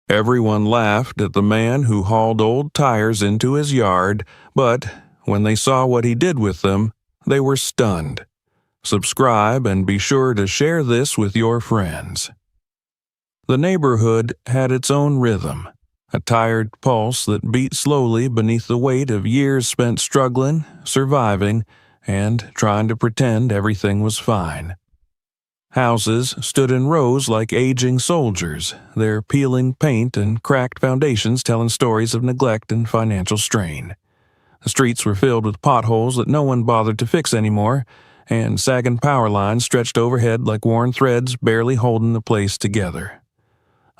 Everyone laughed at the man who hauled old tires into his yard, but when they saw what he did with them, they were stunned. Subscribe and be sure to share this with your friends. The neighborhood had its own rhythm, a tired pulse that beat slowly beneath the weight of years spent struggling, surviving, and trying to pretend everything was fine. Houses stood in rows like aging soldiers, their peeling paint and cracked foundations telling stories of neglect and financial strain. The streets were filled with potholes that no one bothered to fix anymore, and sagging power lines stretched overhead like worn threads barely holding the place together.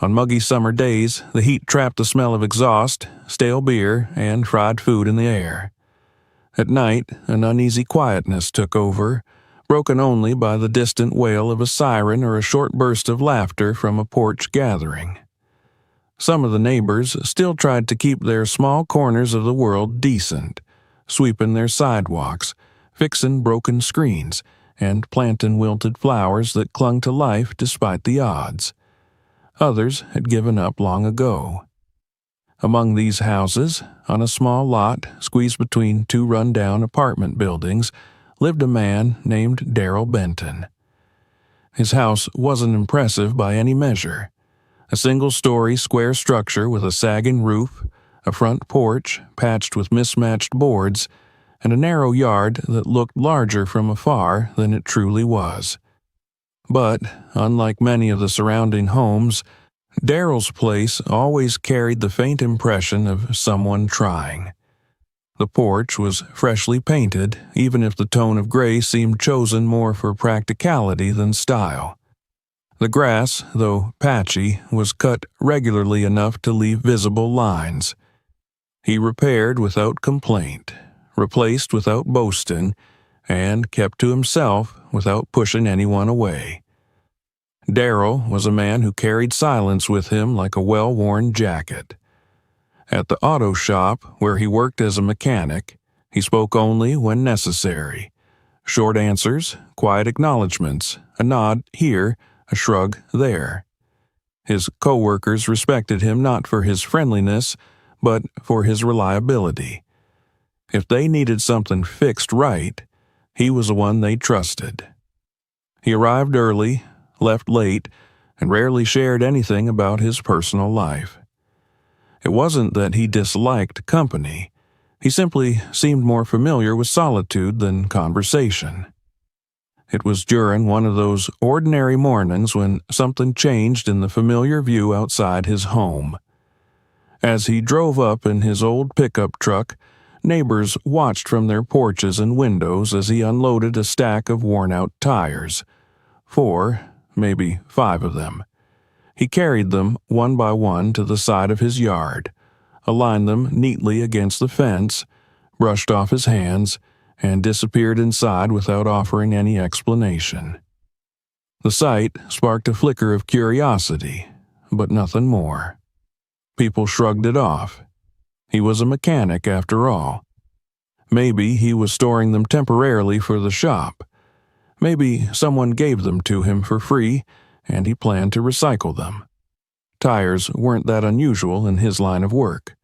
On muggy summer days, the heat trapped the smell of exhaust, stale beer, and fried food in the air. At night, an uneasy quietness took over, broken only by the distant wail of a siren or a short burst of laughter from a porch gathering. Some of the neighbors still tried to keep their small corners of the world decent, sweeping their sidewalks, fixing broken screens, and planting wilted flowers that clung to life despite the odds. Others had given up long ago. Among these houses, on a small lot squeezed between two run-down apartment buildings, lived a man named Daryl Benton. His house wasn't impressive by any measure. A single-story square structure with a sagging roof, a front porch patched with mismatched boards, and a narrow yard that looked larger from afar than it truly was. But, unlike many of the surrounding homes, Daryl's place always carried the faint impression of someone trying. The porch was freshly painted, even if the tone of gray seemed chosen more for practicality than style. The grass, though patchy, was cut regularly enough to leave visible lines. He repaired without complaint, replaced without boasting, and kept to himself without pushing anyone away. Daryl was a man who carried silence with him like a well-worn jacket. At the auto shop, where he worked as a mechanic, he spoke only when necessary. Short answers, quiet acknowledgments, a nod here, a shrug there. His co-workers respected him not for his friendliness, but for his reliability. If they needed something fixed right, he was the one they trusted. He arrived early, left late, and rarely shared anything about his personal life. It wasn't that he disliked company. He simply seemed more familiar with solitude than conversation. It was during one of those ordinary mornings when something changed in the familiar view outside his home. As he drove up in his old pickup truck, neighbors watched from their porches and windows as he unloaded a stack of worn-out tires. 4, maybe 5 of them. He carried them one by one to the side of his yard, aligned them neatly against the fence, brushed off his hands, and disappeared inside without offering any explanation. The sight sparked a flicker of curiosity, but nothing more. People shrugged it off. He was a mechanic after all. Maybe he was storing them temporarily for the shop. Maybe someone gave them to him for free, and he planned to recycle them. Tires weren't that unusual in his line of work.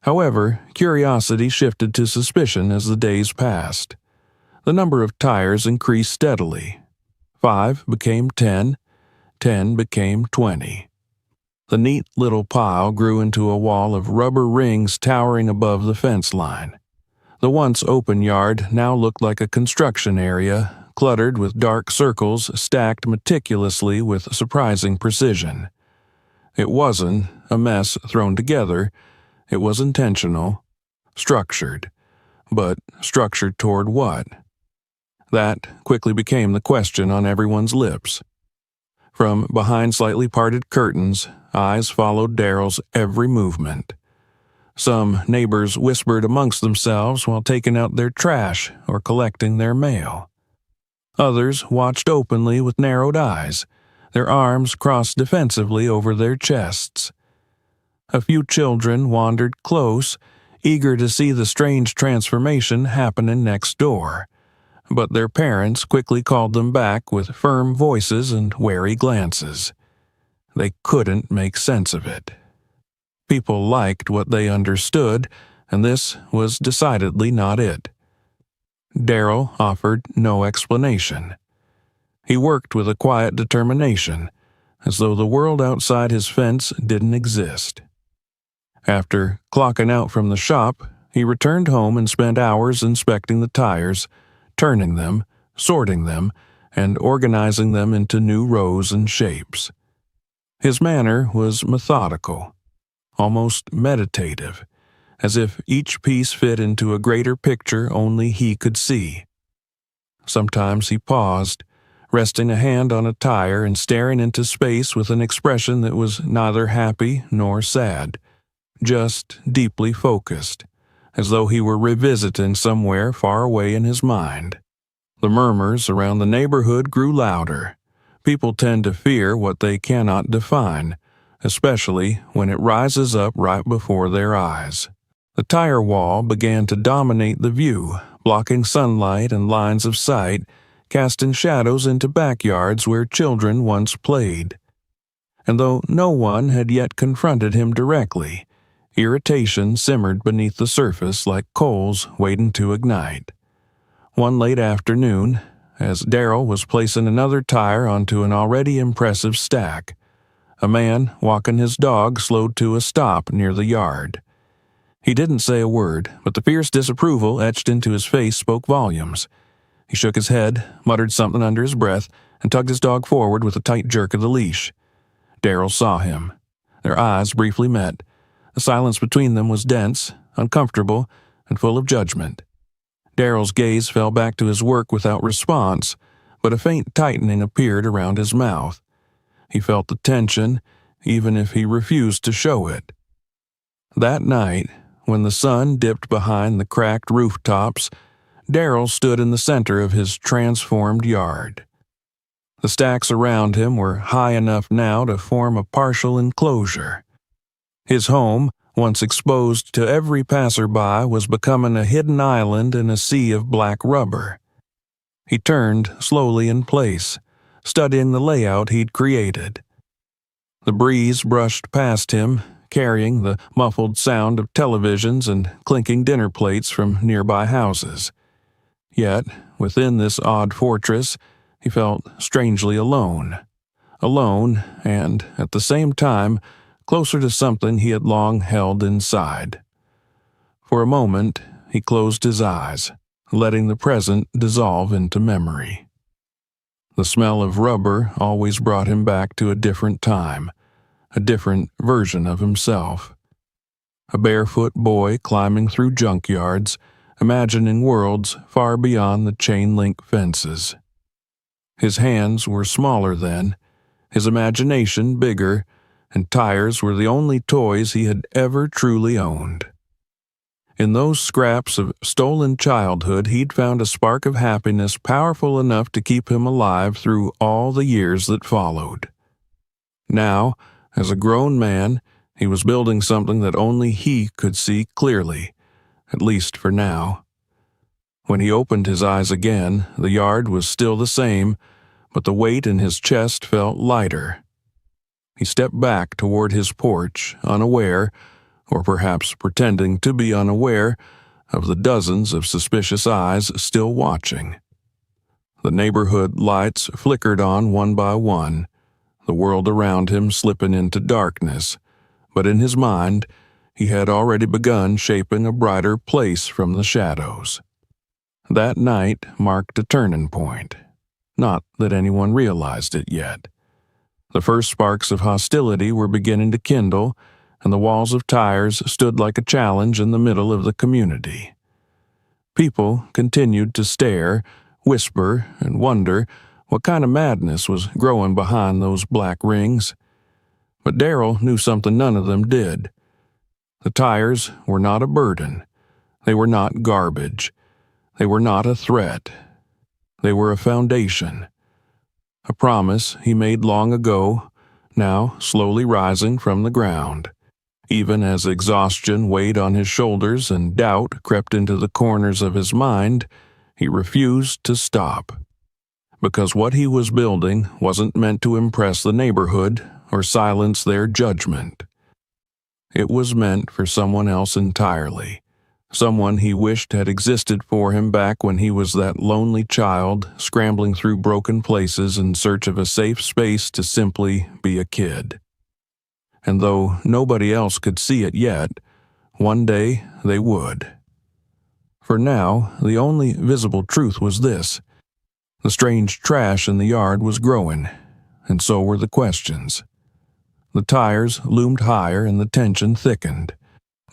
However, curiosity shifted to suspicion as the days passed. The number of tires increased steadily. 5 became 10, 10 became 20. The neat little pile grew into a wall of rubber rings towering above the fence line. The once open yard now looked like a construction area, cluttered with dark circles stacked meticulously with surprising precision. It wasn't a mess thrown together. It was intentional, structured. But structured toward what? That quickly became the question on everyone's lips. From behind slightly parted curtains, eyes followed Daryl's every movement. Some neighbors whispered amongst themselves while taking out their trash or collecting their mail. Others watched openly with narrowed eyes, their arms crossed defensively over their chests. A few children wandered close, eager to see the strange transformation happening next door, but their parents quickly called them back with firm voices and wary glances. They couldn't make sense of it. People liked what they understood, and this was decidedly not it. Darrell offered no explanation. He worked with a quiet determination, as though the world outside his fence didn't exist. After clocking out from the shop, he returned home and spent hours inspecting the tires, turning them, sorting them, and organizing them into new rows and shapes. His manner was methodical, almost meditative, as if each piece fit into a greater picture only he could see. Sometimes he paused, resting a hand on a tire and staring into space with an expression that was neither happy nor sad, just deeply focused, as though he were revisiting somewhere far away in his mind. The murmurs around the neighborhood grew louder. People tend to fear what they cannot define, especially when it rises up right before their eyes. The tire wall began to dominate the view, blocking sunlight and lines of sight, casting shadows into backyards where children once played. And though no one had yet confronted him directly, irritation simmered beneath the surface like coals waiting to ignite. One late afternoon, as Darrell was placing another tire onto an already impressive stack, a man walking his dog slowed to a stop near the yard. He didn't say a word, but the fierce disapproval etched into his face spoke volumes. He shook his head, muttered something under his breath, and tugged his dog forward with a tight jerk of the leash. Darrell saw him. Their eyes briefly met. The silence between them was dense, uncomfortable, and full of judgment. Darrell's gaze fell back to his work without response, but a faint tightening appeared around his mouth. He felt the tension, even if he refused to show it. That night, when the sun dipped behind the cracked rooftops, Darrell stood in the center of his transformed yard. The stacks around him were high enough now to form a partial enclosure. His home, once exposed to every passerby, was becoming a hidden island in a sea of black rubber. He turned slowly in place, studying the layout he'd created. The breeze brushed past him, carrying the muffled sound of televisions and clinking dinner plates from nearby houses. Yet, within this odd fortress, he felt strangely alone. Alone, and, at the same time, closer to something he had long held inside. For a moment, he closed his eyes, letting the present dissolve into memory. The smell of rubber always brought him back to a different time, a different version of himself. A barefoot boy climbing through junkyards, imagining worlds far beyond the chain-link fences. His hands were smaller then, his imagination bigger, and tires were the only toys he had ever truly owned. In those scraps of stolen childhood, he'd found a spark of happiness powerful enough to keep him alive through all the years that followed. Now, as a grown man, he was building something that only he could see clearly, at least for now. When he opened his eyes again, the yard was still the same, but the weight in his chest felt lighter. He stepped back toward his porch, unaware, or perhaps pretending to be unaware, of the dozens of suspicious eyes still watching. The neighborhood lights flickered on one by one, the world around him slipping into darkness, but in his mind, he had already begun shaping a brighter place from the shadows. That night marked a turning point. Not that anyone realized it yet. The first sparks of hostility were beginning to kindle, and the walls of tires stood like a challenge in the middle of the community. People continued to stare, whisper, and wonder what kind of madness was growing behind those black rings. But Darrell knew something none of them did. The tires were not a burden. They were not garbage. They were not a threat. They were a foundation. A promise he made long ago, now slowly rising from the ground. Even as exhaustion weighed on his shoulders and doubt crept into the corners of his mind, he refused to stop. Because what he was building wasn't meant to impress the neighborhood or silence their judgment. It was meant for someone else entirely, someone he wished had existed for him back when he was that lonely child scrambling through broken places in search of a safe space to simply be a kid. And though nobody else could see it yet, one day they would. For now, the only visible truth was this: the strange trash in the yard was growing, and so were the questions. The tires loomed higher and the tension thickened.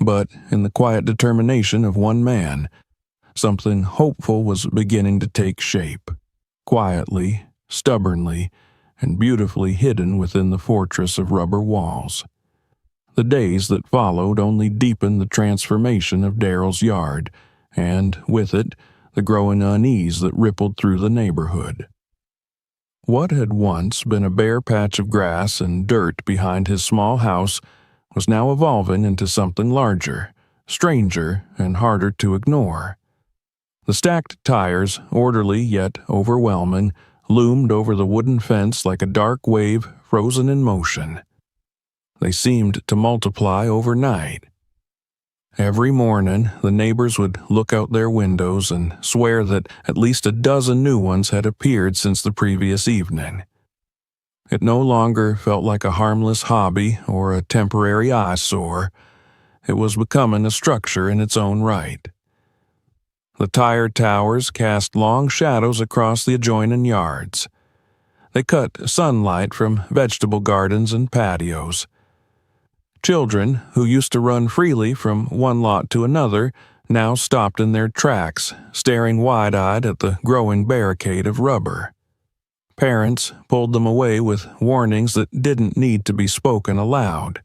But in the quiet determination of one man, something hopeful was beginning to take shape, quietly, stubbornly, and beautifully hidden within the fortress of rubber walls. The days that followed only deepened the transformation of Daryl's yard, and, with it, the growing unease that rippled through the neighborhood. What had once been a bare patch of grass and dirt behind his small house was now evolving into something larger, stranger, and harder to ignore. The stacked tires, orderly yet overwhelming, loomed over the wooden fence like a dark wave frozen in motion. They seemed to multiply overnight. Every morning, the neighbors would look out their windows and swear that at least a dozen new ones had appeared since the previous evening. It no longer felt like a harmless hobby or a temporary eyesore. It was becoming a structure in its own right. The tire towers cast long shadows across the adjoining yards. They cut sunlight from vegetable gardens and patios. Children, who used to run freely from one lot to another, now stopped in their tracks, staring wide-eyed at the growing barricade of rubber. Parents pulled them away with warnings that didn't need to be spoken aloud.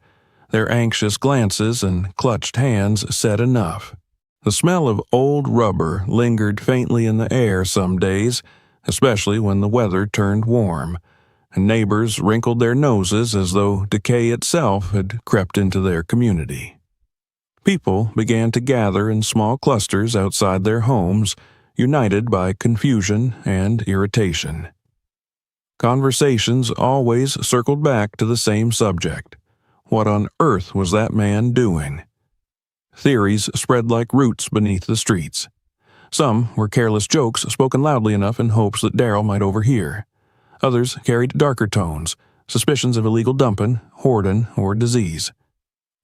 Their anxious glances and clutched hands said enough. The smell of old rubber lingered faintly in the air some days, especially when the weather turned warm, and neighbors wrinkled their noses as though decay itself had crept into their community. People began to gather in small clusters outside their homes, united by confusion and irritation. Conversations always circled back to the same subject. What on earth was that man doing? Theories spread like roots beneath the streets. Some were careless jokes spoken loudly enough in hopes that Daryl might overhear. Others carried darker tones, suspicions of illegal dumping, hoarding, or disease.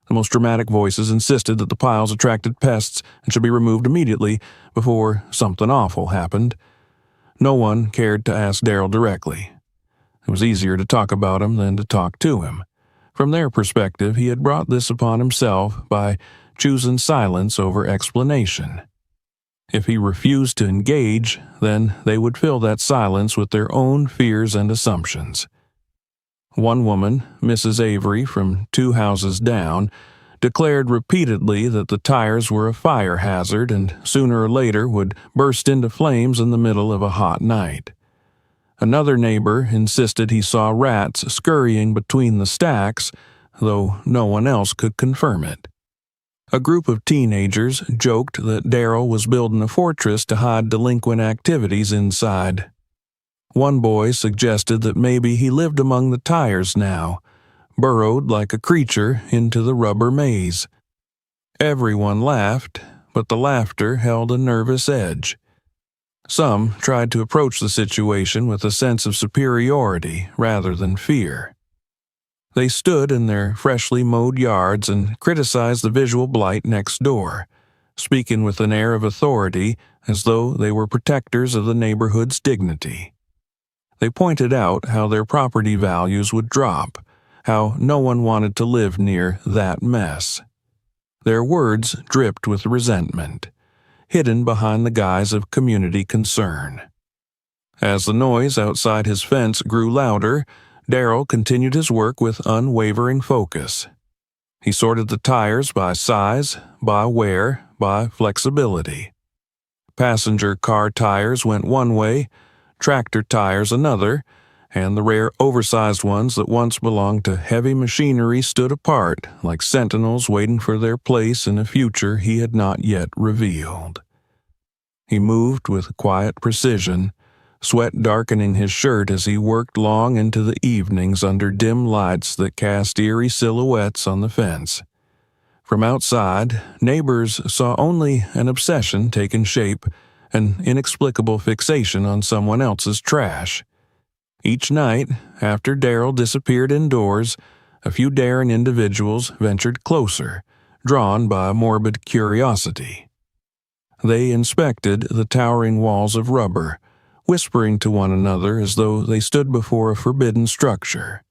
The most dramatic voices insisted that the piles attracted pests and should be removed immediately before something awful happened. No one cared to ask Daryl directly. It was easier to talk about him than to talk to him. From their perspective, he had brought this upon himself by choosing silence over explanation. If he refused to engage, then they would fill that silence with their own fears and assumptions. One woman, Mrs. Avery from 2 houses down, declared repeatedly that the tires were a fire hazard and sooner or later would burst into flames in the middle of a hot night. Another neighbor insisted he saw rats scurrying between the stacks, though no one else could confirm it. A group of teenagers joked that Daryl was building a fortress to hide delinquent activities inside. One boy suggested that maybe he lived among the tires now, burrowed like a creature into the rubber maze. Everyone laughed, but the laughter held a nervous edge. Some tried to approach the situation with a sense of superiority rather than fear. They stood in their freshly mowed yards and criticized the visual blight next door, speaking with an air of authority as though they were protectors of the neighborhood's dignity. They pointed out how their property values would drop, how no one wanted to live near that mess. Their words dripped with resentment, hidden behind the guise of community concern. As the noise outside his fence grew louder, Daryl continued his work with unwavering focus. He sorted the tires by size, by wear, by flexibility. Passenger car tires went one way, tractor tires another, and the rare oversized ones that once belonged to heavy machinery stood apart like sentinels waiting for their place in a future he had not yet revealed. He moved with quiet precision, sweat darkening his shirt as he worked long into the evenings under dim lights that cast eerie silhouettes on the fence. From outside, neighbors saw only an obsession taking shape, an inexplicable fixation on someone else's trash. Each night, after Darrell disappeared indoors, a few daring individuals ventured closer, drawn by a morbid curiosity. They inspected the towering walls of rubber, whispering to one another as though they stood before a forbidden structure.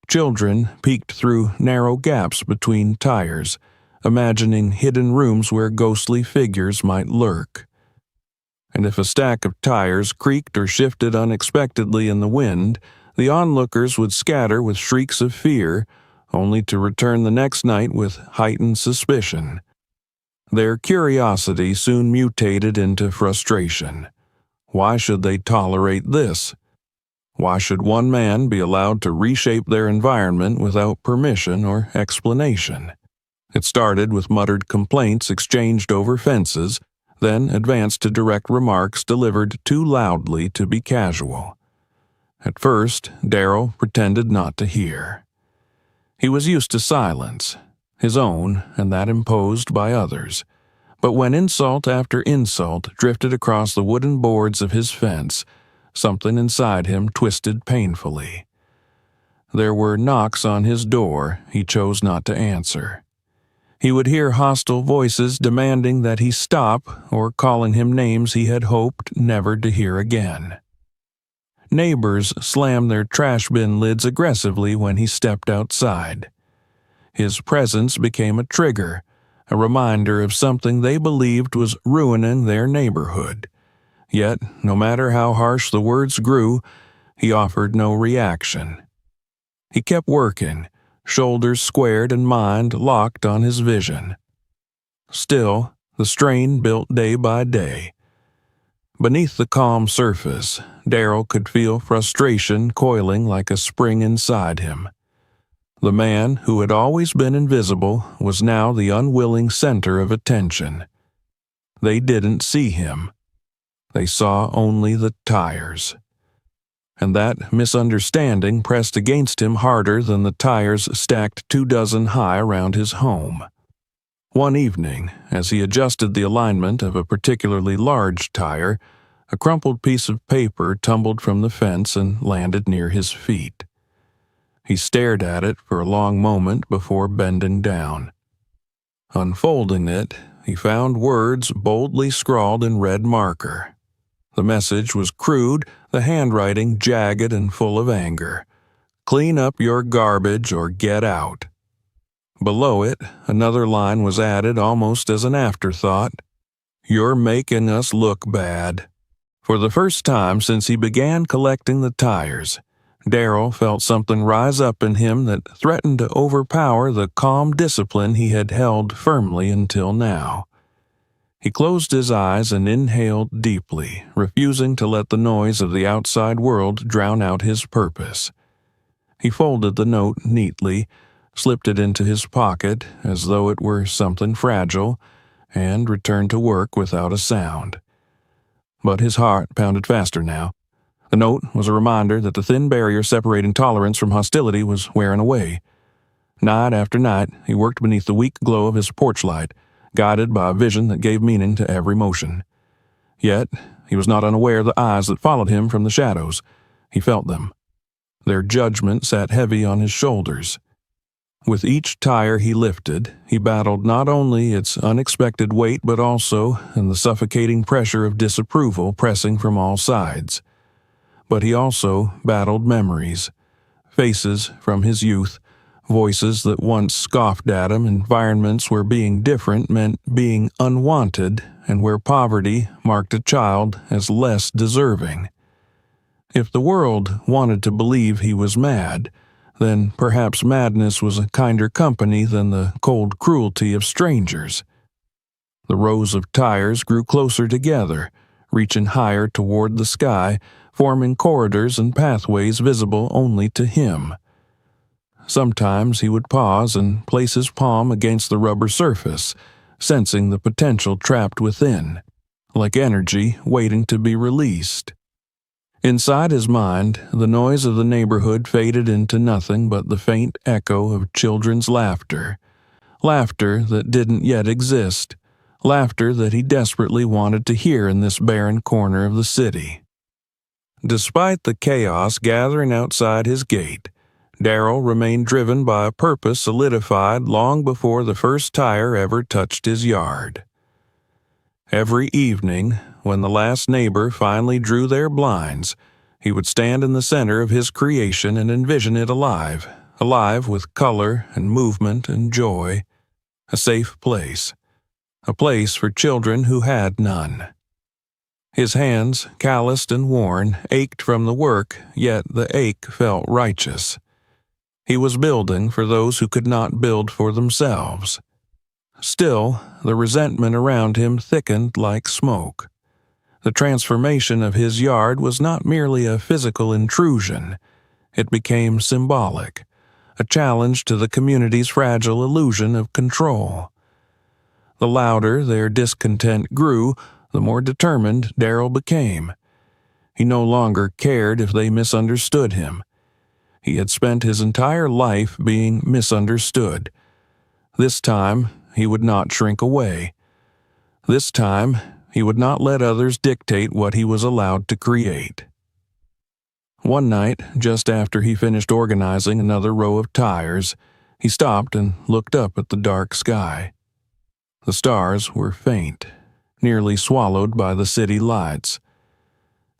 Children peeked through narrow gaps between tires, imagining hidden rooms where ghostly figures might lurk. And if a stack of tires creaked or shifted unexpectedly in the wind, the onlookers would scatter with shrieks of fear, only to return the next night with heightened suspicion. Their curiosity soon mutated into frustration. Why should they tolerate this? Why should one man be allowed to reshape their environment without permission or explanation? It started with muttered complaints exchanged over fences, then advanced to direct remarks delivered too loudly to be casual. At first, Darrell pretended not to hear. He was used to silence, his own and that imposed by others. But when insult after insult drifted across the wooden boards of his fence, something inside him twisted painfully. There were knocks on his door he chose not to answer. He would hear hostile voices demanding that he stop or calling him names he had hoped never to hear again. Neighbors slammed their trash bin lids aggressively when he stepped outside. His presence became a trigger, a reminder of something they believed was ruining their neighborhood. Yet, no matter how harsh the words grew, he offered no reaction. He kept working, shoulders squared and mind locked on his vision. Still, the strain built day by day. Beneath the calm surface, Darrell could feel frustration coiling like a spring inside him. The man who had always been invisible was now the unwilling center of attention. They didn't see him. They saw only the tires. And that misunderstanding pressed against him harder than the tires stacked 24 high around his home. One evening, as he adjusted the alignment of a particularly large tire, a crumpled piece of paper tumbled from the fence and landed near his feet. He stared at it for a long moment before bending down. Unfolding it, he found words boldly scrawled in red marker. The message was crude, the handwriting jagged and full of anger. "Clean up your garbage or get out." Below it, another line was added almost as an afterthought. "You're making us look bad." For the first time since he began collecting the tires, Darrell felt something rise up in him that threatened to overpower the calm discipline he had held firmly until now. He closed his eyes and inhaled deeply, refusing to let the noise of the outside world drown out his purpose. He folded the note neatly, slipped it into his pocket as though it were something fragile, and returned to work without a sound. But his heart pounded faster now. The note was a reminder that the thin barrier separating tolerance from hostility was wearing away. Night after night, he worked beneath the weak glow of his porch light, guided by a vision that gave meaning to every motion. Yet, he was not unaware of the eyes that followed him from the shadows. He felt them. Their judgment sat heavy on his shoulders. With each tire he lifted, he battled not only its unexpected weight but also in the suffocating pressure of disapproval pressing from all sides. But he also battled memories, faces from his youth, voices that once scoffed at him, environments where being different meant being unwanted, and where poverty marked a child as less deserving. If the world wanted to believe he was mad, then perhaps madness was a kinder company than the cold cruelty of strangers. The rows of tires grew closer together, reaching higher toward the sky, forming corridors and pathways visible only to him. Sometimes he would pause and place his palm against the rubber surface, sensing the potential trapped within, like energy waiting to be released. Inside his mind, the noise of the neighborhood faded into nothing but the faint echo of children's laughter, laughter that didn't yet exist, laughter that he desperately wanted to hear in this barren corner of the city. Despite the chaos gathering outside his gate, Darrell remained driven by a purpose solidified long before the first tire ever touched his yard. Every evening, when the last neighbor finally drew their blinds, he would stand in the center of his creation and envision it alive with color and movement and joy, a safe place, a place for children who had none. His hands, calloused and worn, ached from the work, yet the ache felt righteous. He was building for those who could not build for themselves. Still, the resentment around him thickened like smoke. The transformation of his yard was not merely a physical intrusion. It became symbolic, a challenge to the community's fragile illusion of control. The louder their discontent grew, the more determined Darrell became. He no longer cared if they misunderstood him. He had spent his entire life being misunderstood. This time, he would not shrink away. This time, he would not let others dictate what he was allowed to create. One night, just after he finished organizing another row of tires, he stopped and looked up at the dark sky. The stars were faint, nearly swallowed by the city lights.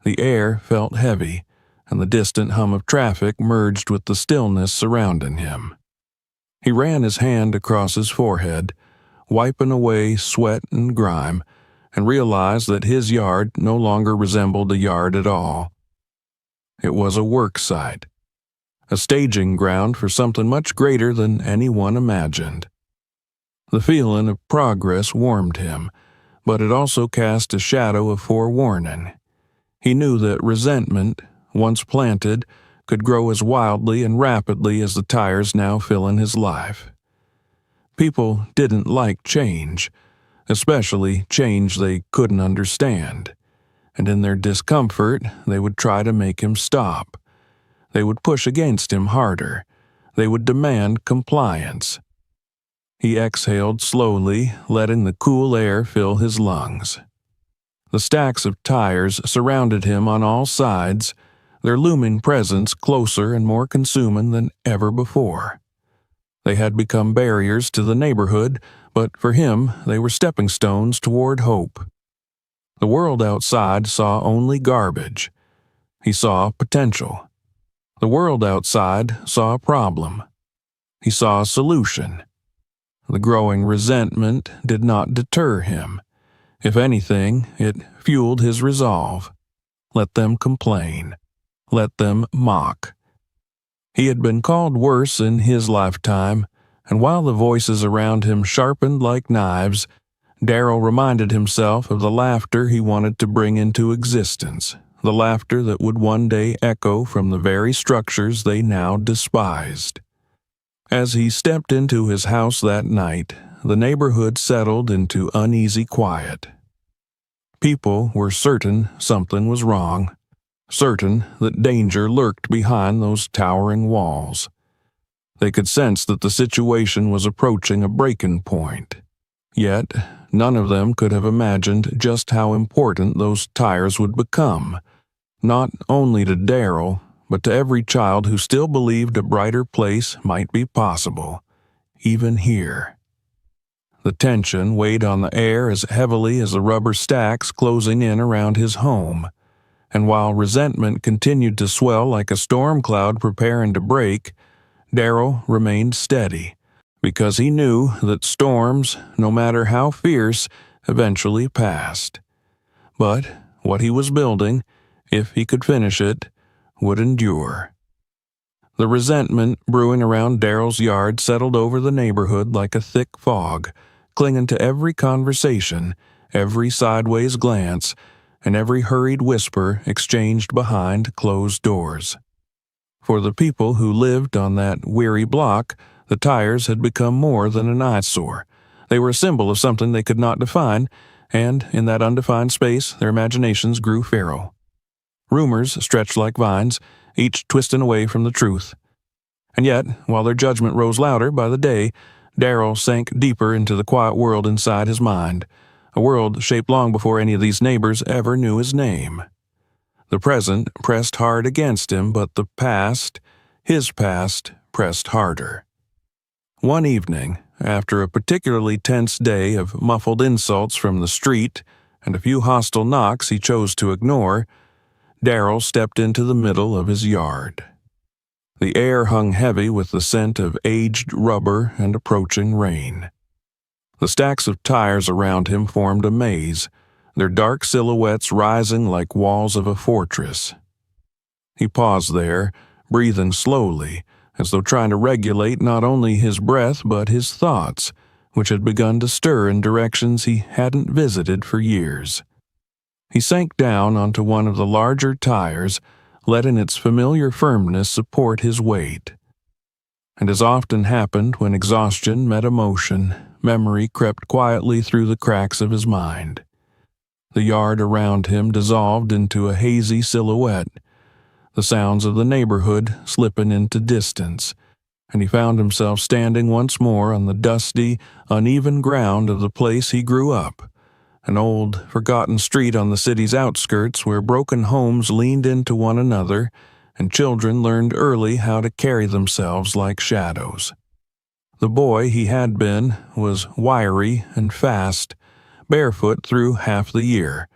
The air felt heavy, and the distant hum of traffic merged with the stillness surrounding him. He ran his hand across his forehead, wiping away sweat and grime, and realized that his yard no longer resembled a yard at all. It was a work site, a staging ground for something much greater than anyone imagined. The feeling of progress warmed him, but it also cast a shadow of forewarning. He knew that resentment, once planted, could grow as wildly and rapidly as the tires now filling his life. People didn't like change, especially change they couldn't understand, and in their discomfort they would try to make him stop. They would push against him harder. They would demand compliance. He exhaled slowly, letting the cool air fill his lungs. The stacks of tires surrounded him on all sides, their looming presence closer and more consuming than ever before. They had become barriers to the neighborhood, but for him they were stepping stones toward hope. The world outside saw only garbage. He saw potential. The world outside saw a problem. He saw a solution. The growing resentment did not deter him. If anything, it fueled his resolve. Let them complain. Let them mock. He had been called worse in his lifetime, and while the voices around him sharpened like knives, Darrell reminded himself of the laughter he wanted to bring into existence, the laughter that would one day echo from the very structures they now despised. As he stepped into his house that night, the neighborhood settled into uneasy quiet. People were certain something was wrong, certain that danger lurked behind those towering walls. They could sense that the situation was approaching a breaking point. Yet, none of them could have imagined just how important those tires would become, not only to Darrell, but to every child who still believed a brighter place might be possible, even here. The tension weighed on the air as heavily as the rubber stacks closing in around his home, and while resentment continued to swell like a storm cloud preparing to break, Darrell remained steady, because he knew that storms, no matter how fierce, eventually passed. But what he was building, if he could finish it, would endure. The resentment brewing around Darrell's yard settled over the neighborhood like a thick fog, clinging to every conversation, every sideways glance, and every hurried whisper exchanged behind closed doors. For the people who lived on that weary block, the tires had become more than an eyesore. They were a symbol of something they could not define, and in that undefined space their imaginations grew feral. Rumors stretched like vines, each twisting away from the truth. And yet, while their judgment rose louder by the day, Darrell sank deeper into the quiet world inside his mind, a world shaped long before any of these neighbors ever knew his name. The present pressed hard against him, but the past, his past, pressed harder. One evening, after a particularly tense day of muffled insults from the street and a few hostile knocks he chose to ignore, Darrell stepped into the middle of his yard. The air hung heavy with the scent of aged rubber and approaching rain. The stacks of tires around him formed a maze, their dark silhouettes rising like walls of a fortress. He paused there, breathing slowly, as though trying to regulate not only his breath but his thoughts, which had begun to stir in directions he hadn't visited for years. He sank down onto one of the larger tires, letting its familiar firmness support his weight. And as often happened when exhaustion met emotion, memory crept quietly through the cracks of his mind. The yard around him dissolved into a hazy silhouette, the sounds of the neighborhood slipping into distance, and he found himself standing once more on the dusty, uneven ground of the place he grew up, an old, forgotten street on the city's outskirts where broken homes leaned into one another and children learned early how to carry themselves like shadows. The boy he had been was wiry and fast, barefoot through half the year,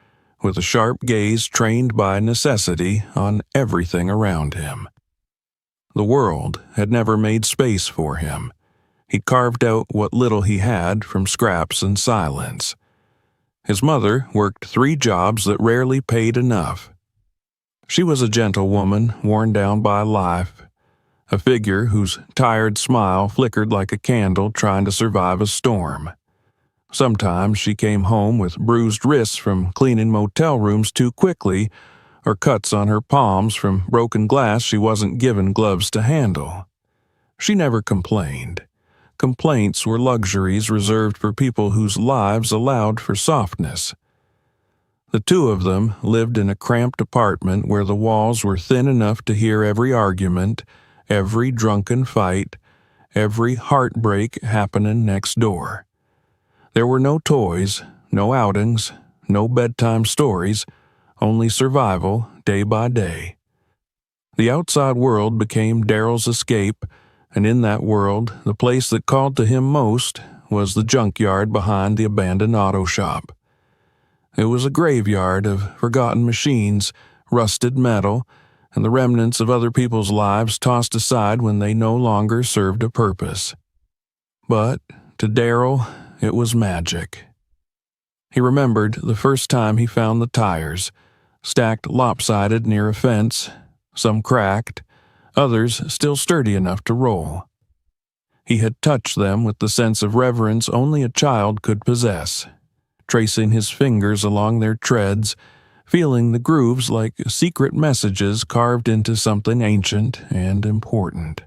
with a sharp gaze trained by necessity on everything around him. The world had never made space for him. He carved out what little he had from scraps and silence. His mother worked 3 jobs that rarely paid enough. She was a gentle woman worn down by life, a figure whose tired smile flickered like a candle trying to survive a storm. Sometimes she came home with bruised wrists from cleaning motel rooms too quickly, or cuts on her palms from broken glass she wasn't given gloves to handle. She never complained. Complaints were luxuries reserved for people whose lives allowed for softness. The 2 of them lived in a cramped apartment where the walls were thin enough to hear every argument, every drunken fight, every heartbreak happening next door. There were no toys, no outings, no bedtime stories, only survival day by day. The outside world became Darrell's escape, and in that world, the place that called to him most was the junkyard behind the abandoned auto shop. It was a graveyard of forgotten machines, rusted metal, and the remnants of other people's lives tossed aside when they no longer served a purpose. But to Darrell, it was magic. He remembered the first time he found the tires, stacked lopsided near a fence, some cracked, others still sturdy enough to roll. He had touched them with the sense of reverence only a child could possess, tracing his fingers along their treads, feeling the grooves like secret messages carved into something ancient and important.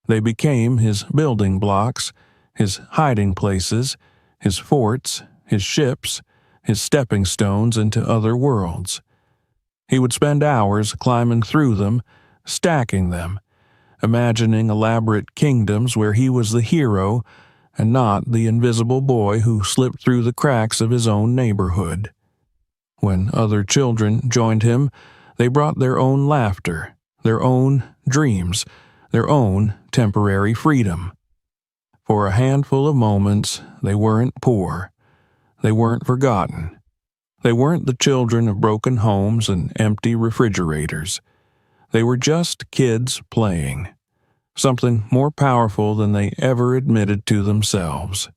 They became his building blocks, his hiding places, his forts, his ships, his stepping stones into other worlds. He would spend hours climbing through them, stacking them, imagining elaborate kingdoms where he was the hero and not the invisible boy who slipped through the cracks of his own neighborhood. When other children joined him, they brought their own laughter, their own dreams, their own temporary freedom. For a handful of moments, they weren't poor. They weren't forgotten. They weren't the children of broken homes and empty refrigerators. They were just kids playing, something more powerful than they ever admitted to themselves.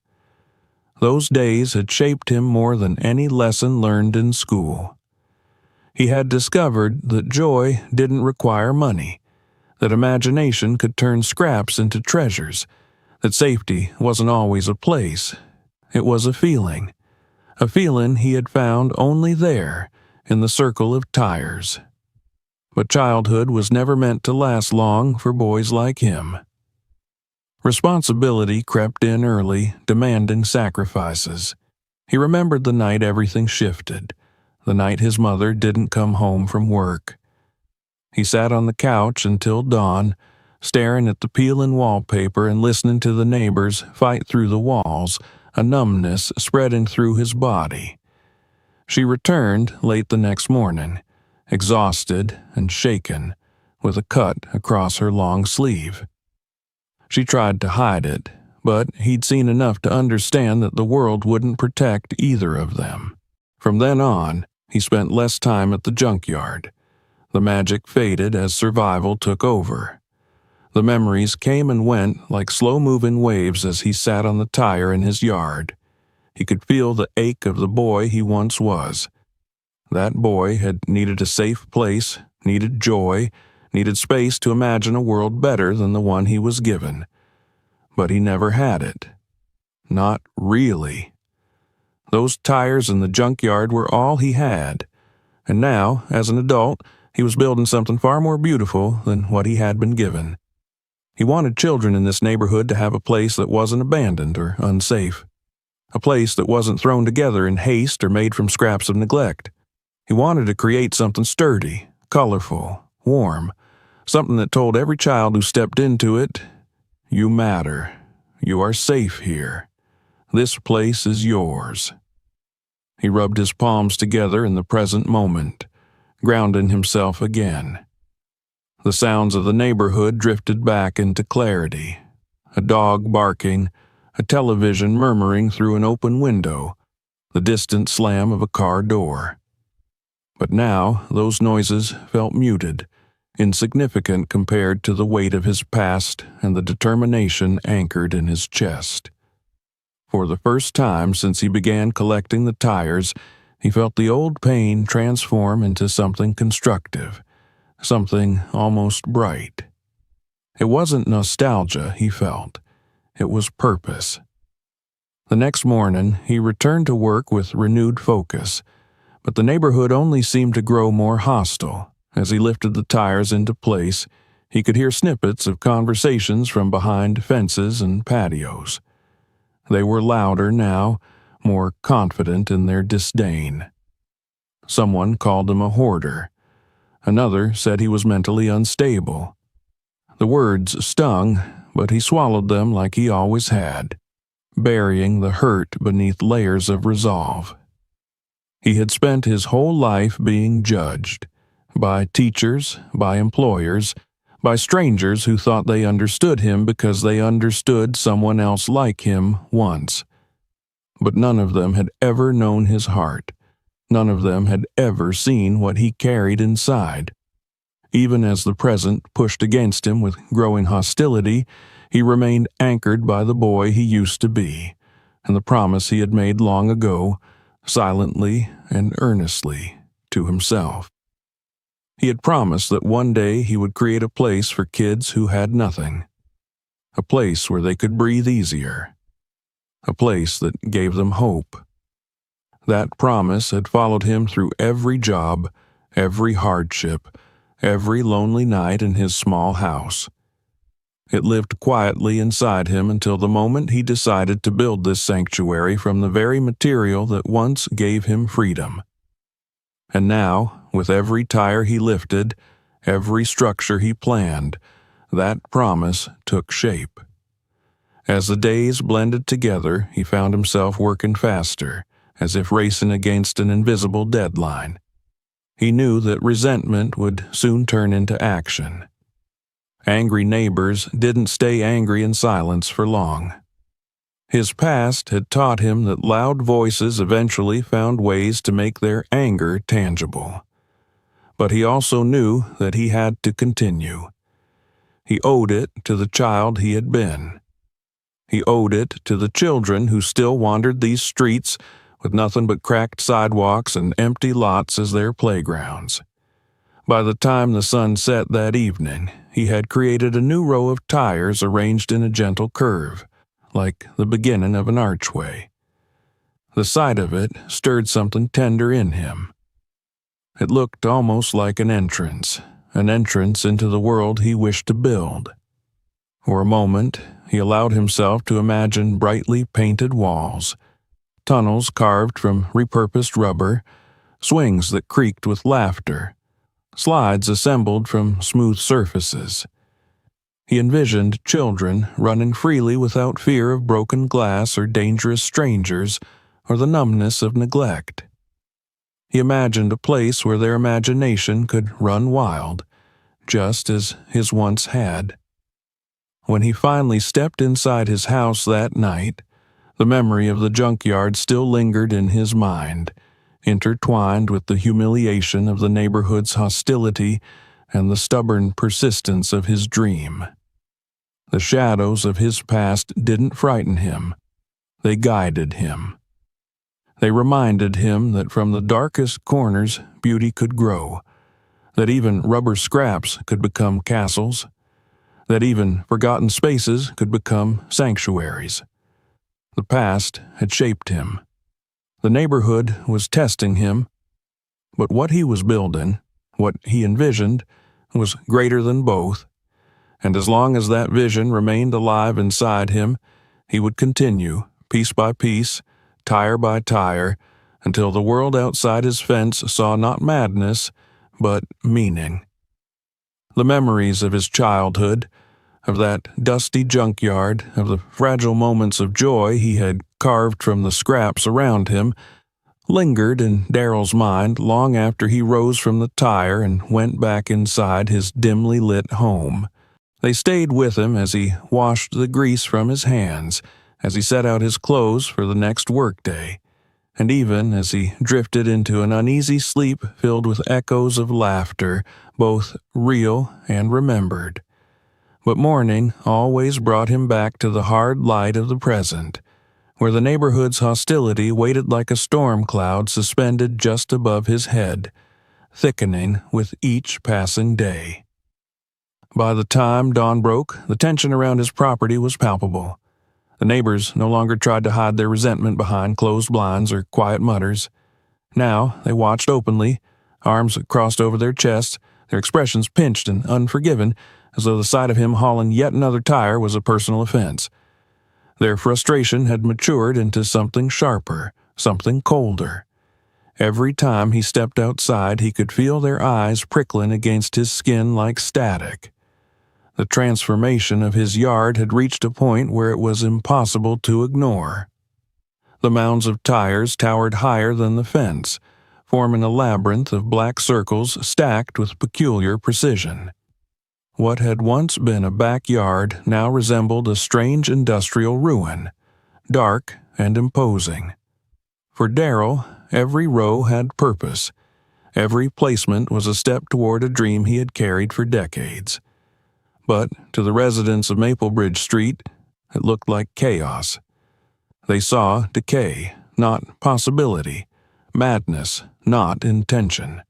Those days had shaped him more than any lesson learned in school. He had discovered that joy didn't require money, that imagination could turn scraps into treasures, that safety wasn't always a place. It was a feeling he had found only there in the circle of tires. But childhood was never meant to last long for boys like him. Responsibility crept in early, demanding sacrifices. He remembered the night everything shifted, the night his mother didn't come home from work. He sat on the couch until dawn, staring at the peeling wallpaper and listening to the neighbors fight through the walls, a numbness spreading through his body. She returned late the next morning, exhausted and shaken, with a cut across her long sleeve. She tried to hide it, but he'd seen enough to understand that the world wouldn't protect either of them. From then on, he spent less time at the junkyard. The magic faded as survival took over. The memories came and went like slow-moving waves as he sat on the tire in his yard. He could feel the ache of the boy he once was. That boy had needed a safe place, needed joy, needed space to imagine a world better than the one he was given. But he never had it. Not really. Those tires in the junkyard were all he had. And now, as an adult, he was building something far more beautiful than what he had been given. He wanted children in this neighborhood to have a place that wasn't abandoned or unsafe. A place that wasn't thrown together in haste or made from scraps of neglect. He wanted to create something sturdy, colorful, warm, something that told every child who stepped into it, "You matter. You are safe here. This place is yours." He rubbed his palms together in the present moment, grounding himself again. The sounds of the neighborhood drifted back into clarity. A dog barking, a television murmuring through an open window, the distant slam of a car door. But now those noises felt muted, insignificant compared to the weight of his past and the determination anchored in his chest. For the first time since he began collecting the tires, he felt the old pain transform into something constructive, something almost bright. It wasn't nostalgia he felt. It was purpose. The next morning, he returned to work with renewed focus, but the neighborhood only seemed to grow more hostile. As he lifted the tires into place, he could hear snippets of conversations from behind fences and patios. They were louder now, more confident in their disdain. Someone called him a hoarder. Another said he was mentally unstable. The words stung, but he swallowed them like he always had, burying the hurt beneath layers of resolve. He had spent his whole life being judged, by teachers, by employers, by strangers who thought they understood him because they understood someone else like him once. But none of them had ever known his heart. None of them had ever seen what he carried inside. Even as the present pushed against him with growing hostility, he remained anchored by the boy he used to be, and the promise he had made long ago, silently and earnestly, to himself. He had promised that one day he would create a place for kids who had nothing. A place where they could breathe easier. A place that gave them hope. That promise had followed him through every job, every hardship, every lonely night in his small house. It lived quietly inside him until the moment he decided to build this sanctuary from the very material that once gave him freedom. And now, with every tire he lifted, every structure he planned, that promise took shape. As the days blended together, he found himself working faster, as if racing against an invisible deadline. He knew that resentment would soon turn into action. Angry neighbors didn't stay angry in silence for long. His past had taught him that loud voices eventually found ways to make their anger tangible. But he also knew that he had to continue. He owed it to the child he had been. He owed it to the children who still wandered these streets with nothing but cracked sidewalks and empty lots as their playgrounds. By the time the sun set that evening, he had created a new row of tires arranged in a gentle curve, like the beginning of an archway. The sight of it stirred something tender in him. It looked almost like an entrance into the world he wished to build. For a moment, he allowed himself to imagine brightly painted walls, tunnels carved from repurposed rubber, swings that creaked with laughter, slides assembled from smooth surfaces. He envisioned children running freely without fear of broken glass or dangerous strangers or the numbness of neglect. He imagined a place where their imagination could run wild, just as his once had. When he finally stepped inside his house that night, the memory of the junkyard still lingered in his mind, intertwined with the humiliation of the neighborhood's hostility and the stubborn persistence of his dream. The shadows of his past didn't frighten him. They guided him. They reminded him that from the darkest corners beauty could grow, that even rubber scraps could become castles, that even forgotten spaces could become sanctuaries. The past had shaped him. The neighborhood was testing him, but what he was building, what he envisioned, was greater than both, and as long as that vision remained alive inside him, he would continue, piece by piece, tire by tire, until the world outside his fence saw not madness, but meaning. The memories of his childhood, of that dusty junkyard, of the fragile moments of joy he had carved from the scraps around him, lingered in Daryl's mind long after he rose from the tire and went back inside his dimly lit home. They stayed with him as he washed the grease from his hands, as he set out his clothes for the next workday, and even as he drifted into an uneasy sleep filled with echoes of laughter, both real and remembered. But morning always brought him back to the hard light of the present, where the neighborhood's hostility waited like a storm cloud suspended just above his head, thickening with each passing day. By the time dawn broke, the tension around his property was palpable. The neighbors no longer tried to hide their resentment behind closed blinds or quiet mutters. Now they watched openly, arms crossed over their chests, their expressions pinched and unforgiving, as though the sight of him hauling yet another tire was a personal offense. Their frustration had matured into something sharper, something colder. Every time he stepped outside, he could feel their eyes prickling against his skin like static. The transformation of his yard had reached a point where it was impossible to ignore. The mounds of tires towered higher than the fence, forming a labyrinth of black circles stacked with peculiar precision. What had once been a backyard now resembled a strange industrial ruin, dark and imposing. For Daryl, every row had purpose. Every placement was a step toward a dream he had carried for decades. But to the residents of Maplebridge Street, it looked like chaos. They saw decay, not possibility, madness, not intention.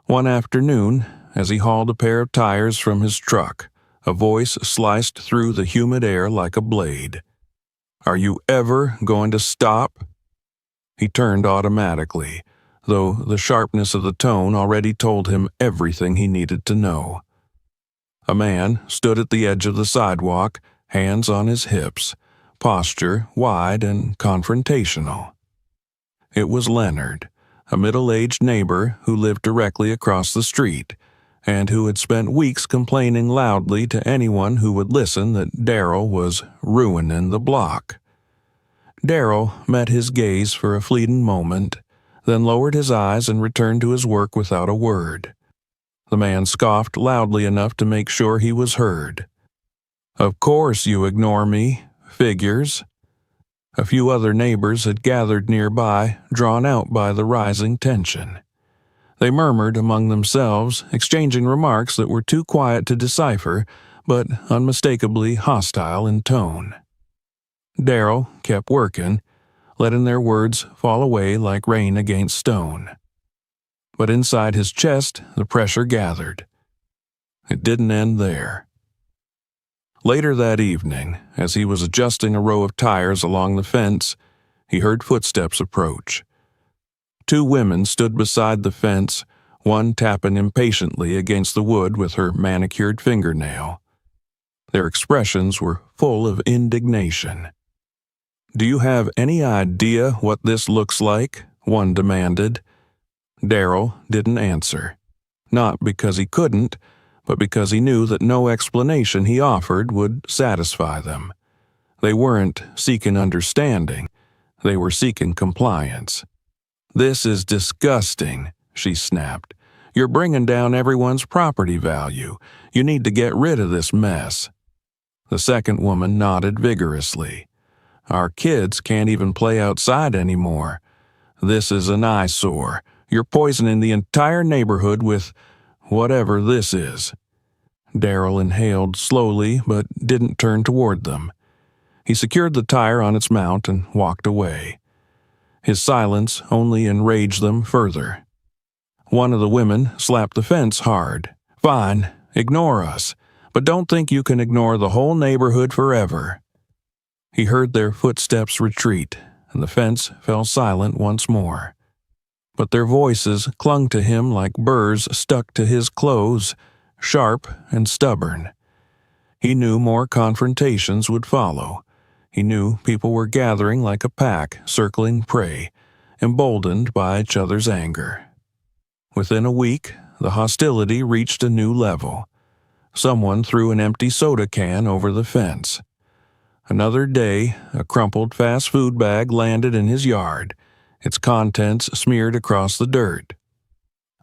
One afternoon, as he hauled a pair of tires from his truck, a voice sliced through the humid air like a blade. "Are you ever going to stop?" He turned automatically, though the sharpness of the tone already told him everything he needed to know. A man stood at the edge of the sidewalk, hands on his hips, posture wide and confrontational. It was Leonard, a middle-aged neighbor who lived directly across the street, and who had spent weeks complaining loudly to anyone who would listen that Daryl was ruining the block. Daryl met his gaze for a fleeting moment, then lowered his eyes and returned to his work without a word. The man scoffed loudly enough to make sure he was heard. "Of course you ignore me. Figures." A few other neighbors had gathered nearby, drawn out by the rising tension. They murmured among themselves, exchanging remarks that were too quiet to decipher, but unmistakably hostile in tone. Daryl kept working, letting their words fall away like rain against stone. But inside his chest, the pressure gathered. It didn't end there. Later that evening, as he was adjusting a row of tires along the fence, he heard footsteps approach. 2 women stood beside the fence, one tapping impatiently against the wood with her manicured fingernail. Their expressions were full of indignation. "Do you have any idea what this looks like?" one demanded. Daryl didn't answer. Not because he couldn't, but because he knew that no explanation he offered would satisfy them. They weren't seeking understanding, they were seeking compliance. "This is disgusting," she snapped. "You're bringing down everyone's property value. You need to get rid of this mess." The second woman nodded vigorously. "Our kids can't even play outside anymore. This is an eyesore. You're poisoning the entire neighborhood with whatever this is." Darrell inhaled slowly but didn't turn toward them. He secured the tire on its mount and walked away. His silence only enraged them further. One of the women slapped the fence hard. "Fine, ignore us, but don't think you can ignore the whole neighborhood forever." He heard their footsteps retreat, and the fence fell silent once more. But their voices clung to him like burrs stuck to his clothes, sharp and stubborn. He knew more confrontations would follow. He knew people were gathering like a pack, circling prey, emboldened by each other's anger. Within a week, the hostility reached a new level. Someone threw an empty soda can over the fence. Another day, a crumpled fast food bag landed in his yard, its contents smeared across the dirt.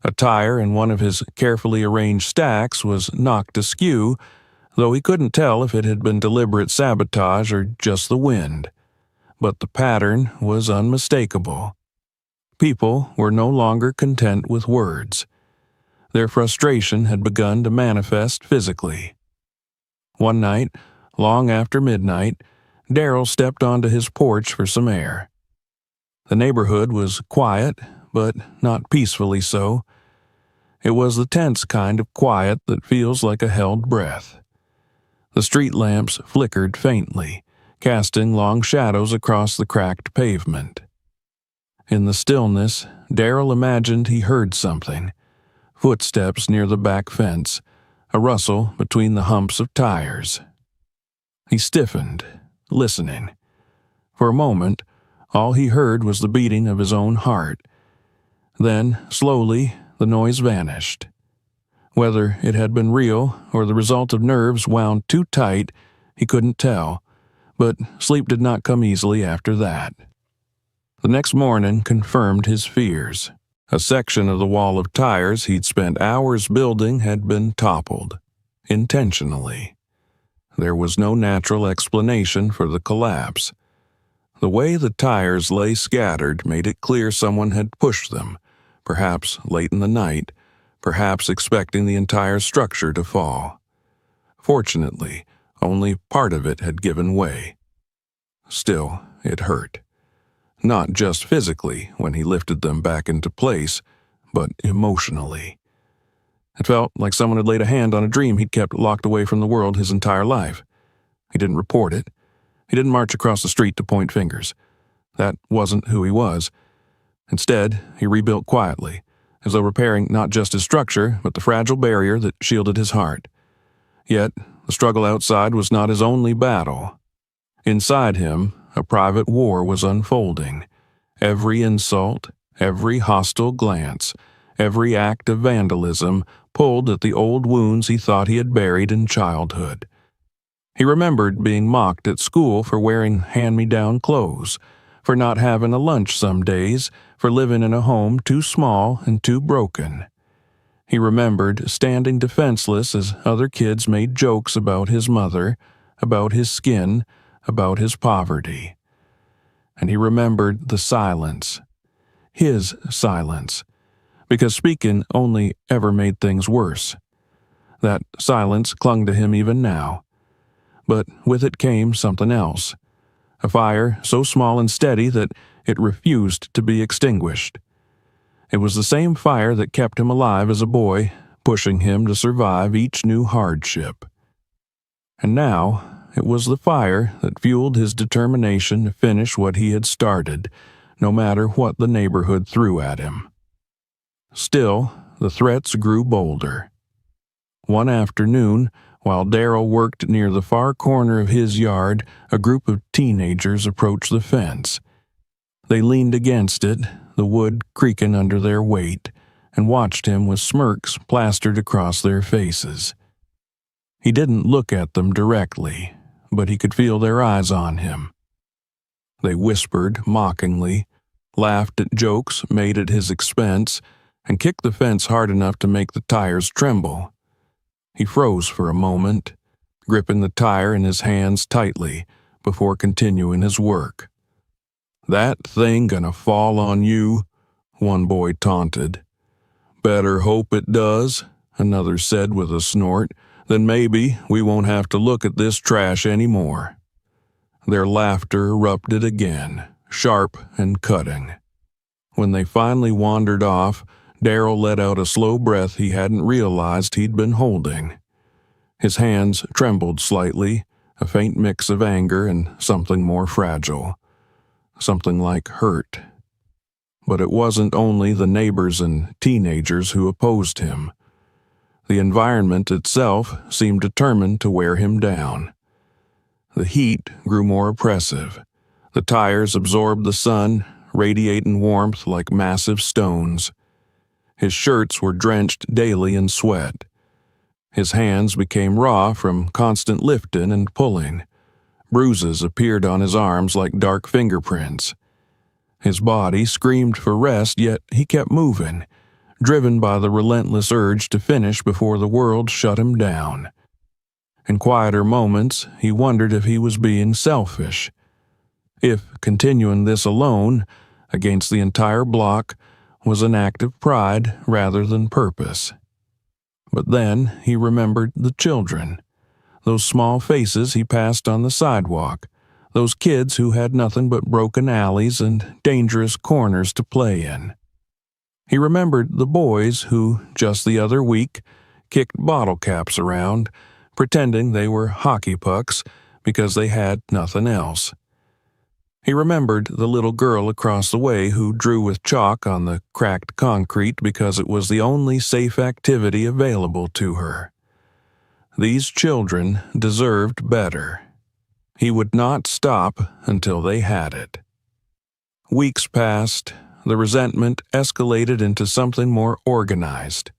A tire in one of his carefully arranged stacks was knocked askew, though he couldn't tell if it had been deliberate sabotage or just the wind. But the pattern was unmistakable. People were no longer content with words. Their frustration had begun to manifest physically. One night, long after midnight, Darrell stepped onto his porch for some air. The neighborhood was quiet, but not peacefully so. It was the tense kind of quiet that feels like a held breath. The street lamps flickered faintly, casting long shadows across the cracked pavement. In the stillness, Darrell imagined he heard something. Footsteps near the back fence, a rustle between the humps of tires. He stiffened, listening. For a moment, all he heard was the beating of his own heart. Then, slowly, the noise vanished. Whether it had been real or the result of nerves wound too tight, he couldn't tell, but sleep did not come easily after that. The next morning confirmed his fears. A section of the wall of tires he'd spent hours building had been toppled, intentionally. There was no natural explanation for the collapse. The way the tires lay scattered made it clear someone had pushed them, perhaps late in the night, perhaps expecting the entire structure to fall. Fortunately, only part of it had given way. Still, it hurt. Not just physically when he lifted them back into place, but emotionally. It felt like someone had laid a hand on a dream he'd kept locked away from the world his entire life. He didn't report it. He didn't march across the street to point fingers. That wasn't who he was. Instead, he rebuilt quietly, as though repairing not just his structure, but the fragile barrier that shielded his heart. Yet, the struggle outside was not his only battle. Inside him, a private war was unfolding. Every insult, every hostile glance, every act of vandalism pulled at the old wounds he thought he had buried in childhood. He remembered being mocked at school for wearing hand-me-down clothes, for not having a lunch some days, for living in a home too small and too broken. He remembered standing defenseless as other kids made jokes about his mother, about his skin, about his poverty. And he remembered the silence. His silence. Because speaking only ever made things worse. That silence clung to him even now. But with it came something else. A fire so small and steady that it refused to be extinguished. It was the same fire that kept him alive as a boy, pushing him to survive each new hardship. And now, it was the fire that fueled his determination to finish what he had started, no matter what the neighborhood threw at him. Still, the threats grew bolder. One afternoon, while Darrell worked near the far corner of his yard, a group of teenagers approached the fence. They leaned against it, the wood creaking under their weight, and watched him with smirks plastered across their faces. He didn't look at them directly, but he could feel their eyes on him. They whispered mockingly, laughed at jokes made at his expense, and kicked the fence hard enough to make the tires tremble. He froze for a moment, gripping the tire in his hands tightly before continuing his work. "That thing gonna fall on you?" one boy taunted. "Better hope it does," another said with a snort. "Then maybe we won't have to look at this trash anymore." Their laughter erupted again, sharp and cutting. When they finally wandered off, Darrell let out a slow breath he hadn't realized he'd been holding. His hands trembled slightly, a faint mix of anger and something more fragile. Something like hurt. But it wasn't only the neighbors and teenagers who opposed him. The environment itself seemed determined to wear him down. The heat grew more oppressive. The tires absorbed the sun, radiating warmth like massive stones. His shirts were drenched daily in sweat. His hands became raw from constant lifting and pulling. Bruises appeared on his arms like dark fingerprints. His body screamed for rest, yet he kept moving, driven by the relentless urge to finish before the world shut him down. In quieter moments, he wondered if he was being selfish. If continuing this alone, against the entire block, was an act of pride rather than purpose. But then he remembered the children, those small faces he passed on the sidewalk, those kids who had nothing but broken alleys and dangerous corners to play in. He remembered the boys who, just the other week, kicked bottle caps around, pretending they were hockey pucks because they had nothing else. He remembered the little girl across the way who drew with chalk on the cracked concrete because it was the only safe activity available to her. These children deserved better. He would not stop until they had it. Weeks passed. The resentment escalated into something more organized.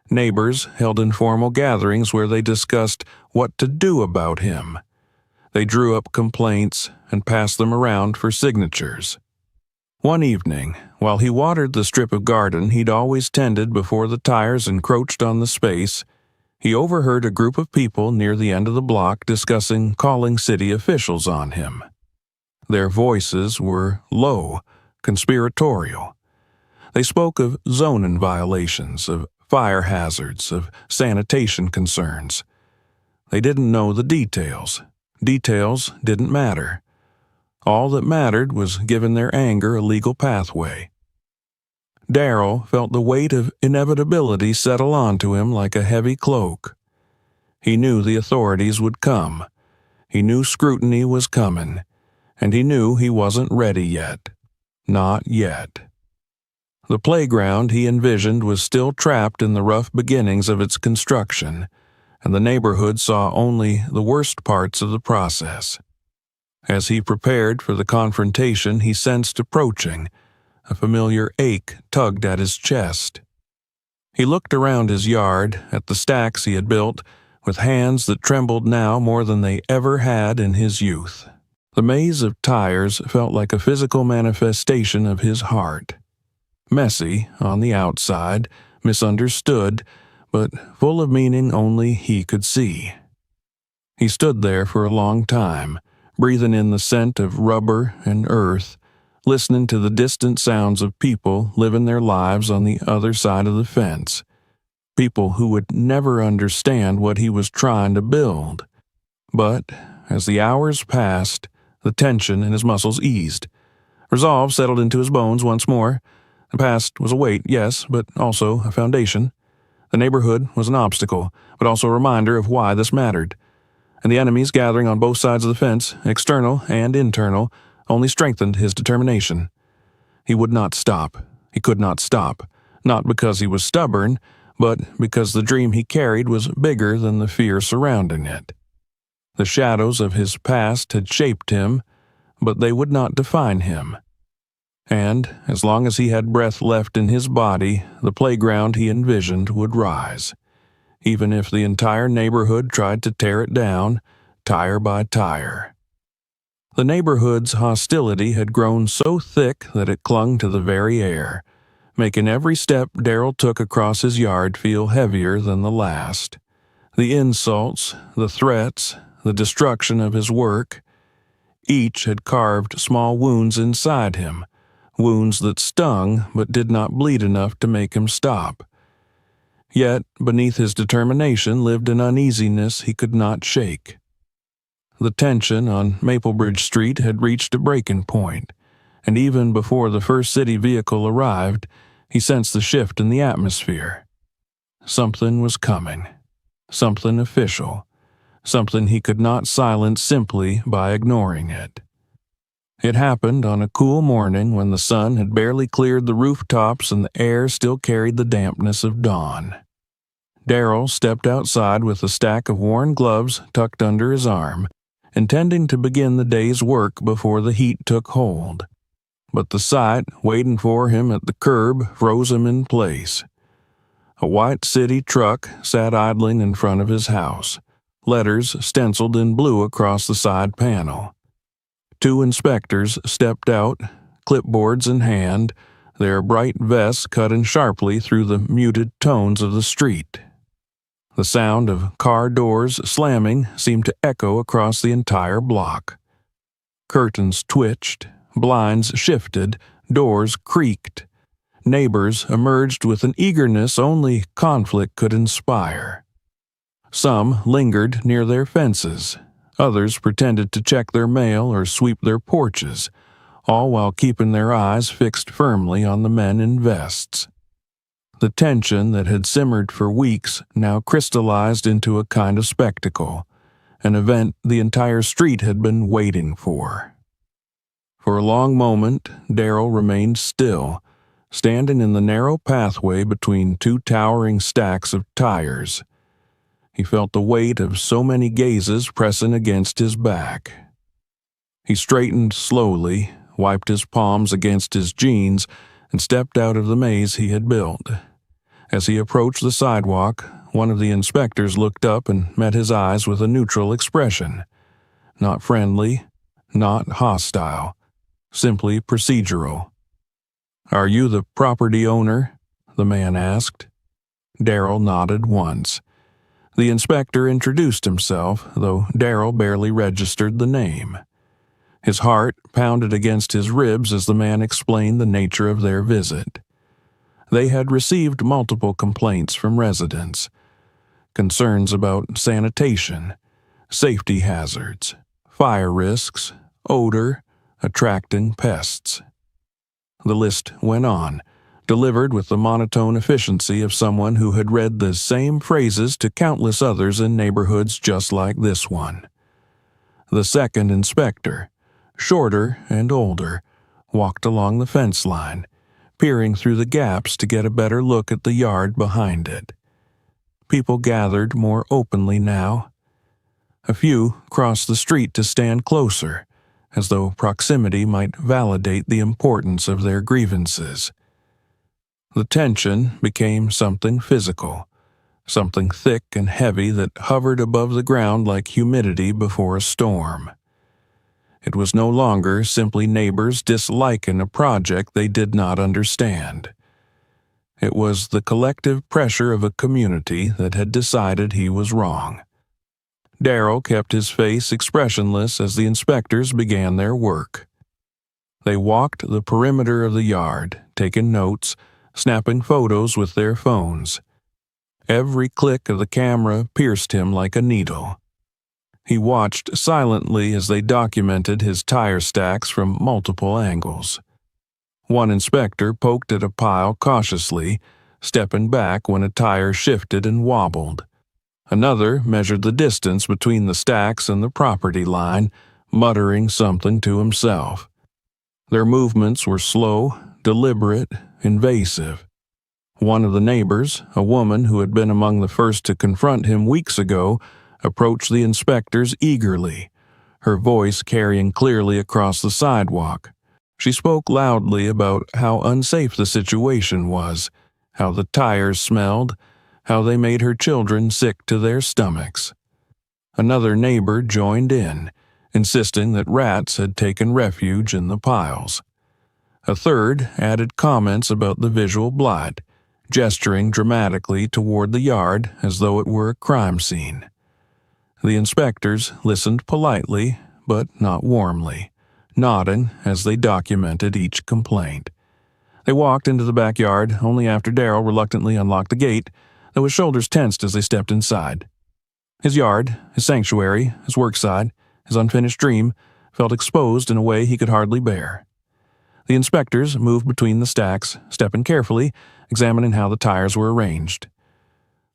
Neighbors held informal gatherings where they discussed what to do about him. They drew up complaints and passed them around for signatures. One evening, while he watered the strip of garden he'd always tended before the tires encroached on the space, he overheard a group of people near the end of the block discussing calling city officials on him. Their voices were low, conspiratorial. They spoke of zoning violations, of fire hazards, of sanitation concerns. They didn't know the details. Details didn't matter. All that mattered was giving their anger a legal pathway. Darrell felt the weight of inevitability settle onto him like a heavy cloak. He knew the authorities would come. He knew scrutiny was coming, and he knew he wasn't ready yet. Not yet. The playground he envisioned was still trapped in the rough beginnings of its construction, and the neighborhood saw only the worst parts of the process. As he prepared for the confrontation he sensed approaching, a familiar ache tugged at his chest. He looked around his yard, at the stacks he had built, with hands that trembled now more than they ever had in his youth. The maze of tires felt like a physical manifestation of his heart. Messy on the outside, misunderstood, but full of meaning only he could see. He stood there for a long time, breathing in the scent of rubber and earth, listening to the distant sounds of people living their lives on the other side of the fence, people who would never understand what he was trying to build. But as the hours passed, the tension in his muscles eased. Resolve settled into his bones once more. The past was a weight, yes, but also a foundation. The neighborhood was an obstacle, but also a reminder of why this mattered. And the enemies gathering on both sides of the fence, external and internal, only strengthened his determination. He would not stop. He could not stop. Not because he was stubborn, but because the dream he carried was bigger than the fear surrounding it. The shadows of his past had shaped him, but they would not define him. And as long as he had breath left in his body, the playground he envisioned would rise, even if the entire neighborhood tried to tear it down, tire by tire. The neighborhood's hostility had grown so thick that it clung to the very air, making every step Darrell took across his yard feel heavier than the last. The insults, the threats, the destruction of his work, each had carved small wounds inside him, wounds that stung but did not bleed enough to make him stop. Yet, beneath his determination lived an uneasiness he could not shake. The tension on Maplebridge Street had reached a breaking point, and even before the first city vehicle arrived, he sensed the shift in the atmosphere. Something was coming. Something official. Something he could not silence simply by ignoring it. It happened on a cool morning when the sun had barely cleared the rooftops and the air still carried the dampness of dawn. Darrell stepped outside with a stack of worn gloves tucked under his arm, intending to begin the day's work before the heat took hold. But the sight waiting for him at the curb froze him in place. A white city truck sat idling in front of his house, letters stenciled in blue across the side panel. Two inspectors stepped out, clipboards in hand, their bright vests cutting sharply through the muted tones of the street. The sound of car doors slamming seemed to echo across the entire block. Curtains twitched, blinds shifted, doors creaked. Neighbors emerged with an eagerness only conflict could inspire. Some lingered near their fences. Others pretended to check their mail or sweep their porches, all while keeping their eyes fixed firmly on the men in vests. The tension that had simmered for weeks now crystallized into a kind of spectacle, an event the entire street had been waiting for. For a long moment, Darrell remained still, standing in the narrow pathway between two towering stacks of tires. He felt the weight of so many gazes pressing against his back. He straightened slowly, wiped his palms against his jeans, and stepped out of the maze he had built. As he approached the sidewalk, one of the inspectors looked up and met his eyes with a neutral expression. Not friendly, not hostile, simply procedural. "Are you the property owner?" the man asked. Darrell nodded once. The inspector introduced himself, though Darrell barely registered the name. His heart pounded against his ribs as the man explained the nature of their visit. They had received multiple complaints from residents, concerns about sanitation, safety hazards, fire risks, odor, attracting pests. The list went on, delivered with the monotone efficiency of someone who had read the same phrases to countless others in neighborhoods just like this one. The second inspector, shorter and older, walked along the fence line, peering through the gaps to get a better look at the yard behind it. People gathered more openly now. A few crossed the street to stand closer, as though proximity might validate the importance of their grievances. The tension became something physical, something thick and heavy that hovered above the ground like humidity before a storm. It was no longer simply neighbors disliking a project they did not understand. It was the collective pressure of a community that had decided he was wrong. Darrell kept his face expressionless as the inspectors began their work. They walked the perimeter of the yard, taking notes, snapping photos with their phones. Every click of the camera pierced him like a needle. He watched silently as they documented his tire stacks from multiple angles. One inspector poked at a pile cautiously, stepping back when a tire shifted and wobbled. Another measured the distance between the stacks and the property line, muttering something to himself. Their movements were slow, deliberate, invasive. One of the neighbors, a woman who had been among the first to confront him weeks ago, approached the inspectors eagerly, her voice carrying clearly across the sidewalk. She spoke loudly about how unsafe the situation was, how the tires smelled, how they made her children sick to their stomachs. Another neighbor joined in, insisting that rats had taken refuge in the piles. A third added comments about the visual blight, gesturing dramatically toward the yard as though it were a crime scene. The inspectors listened politely, but not warmly, nodding as they documented each complaint. They walked into the backyard only after Darrell reluctantly unlocked the gate, though his shoulders tensed as they stepped inside. His yard, his sanctuary, his worksite, his unfinished dream, felt exposed in a way he could hardly bear. The inspectors moved between the stacks, stepping carefully, examining how the tires were arranged.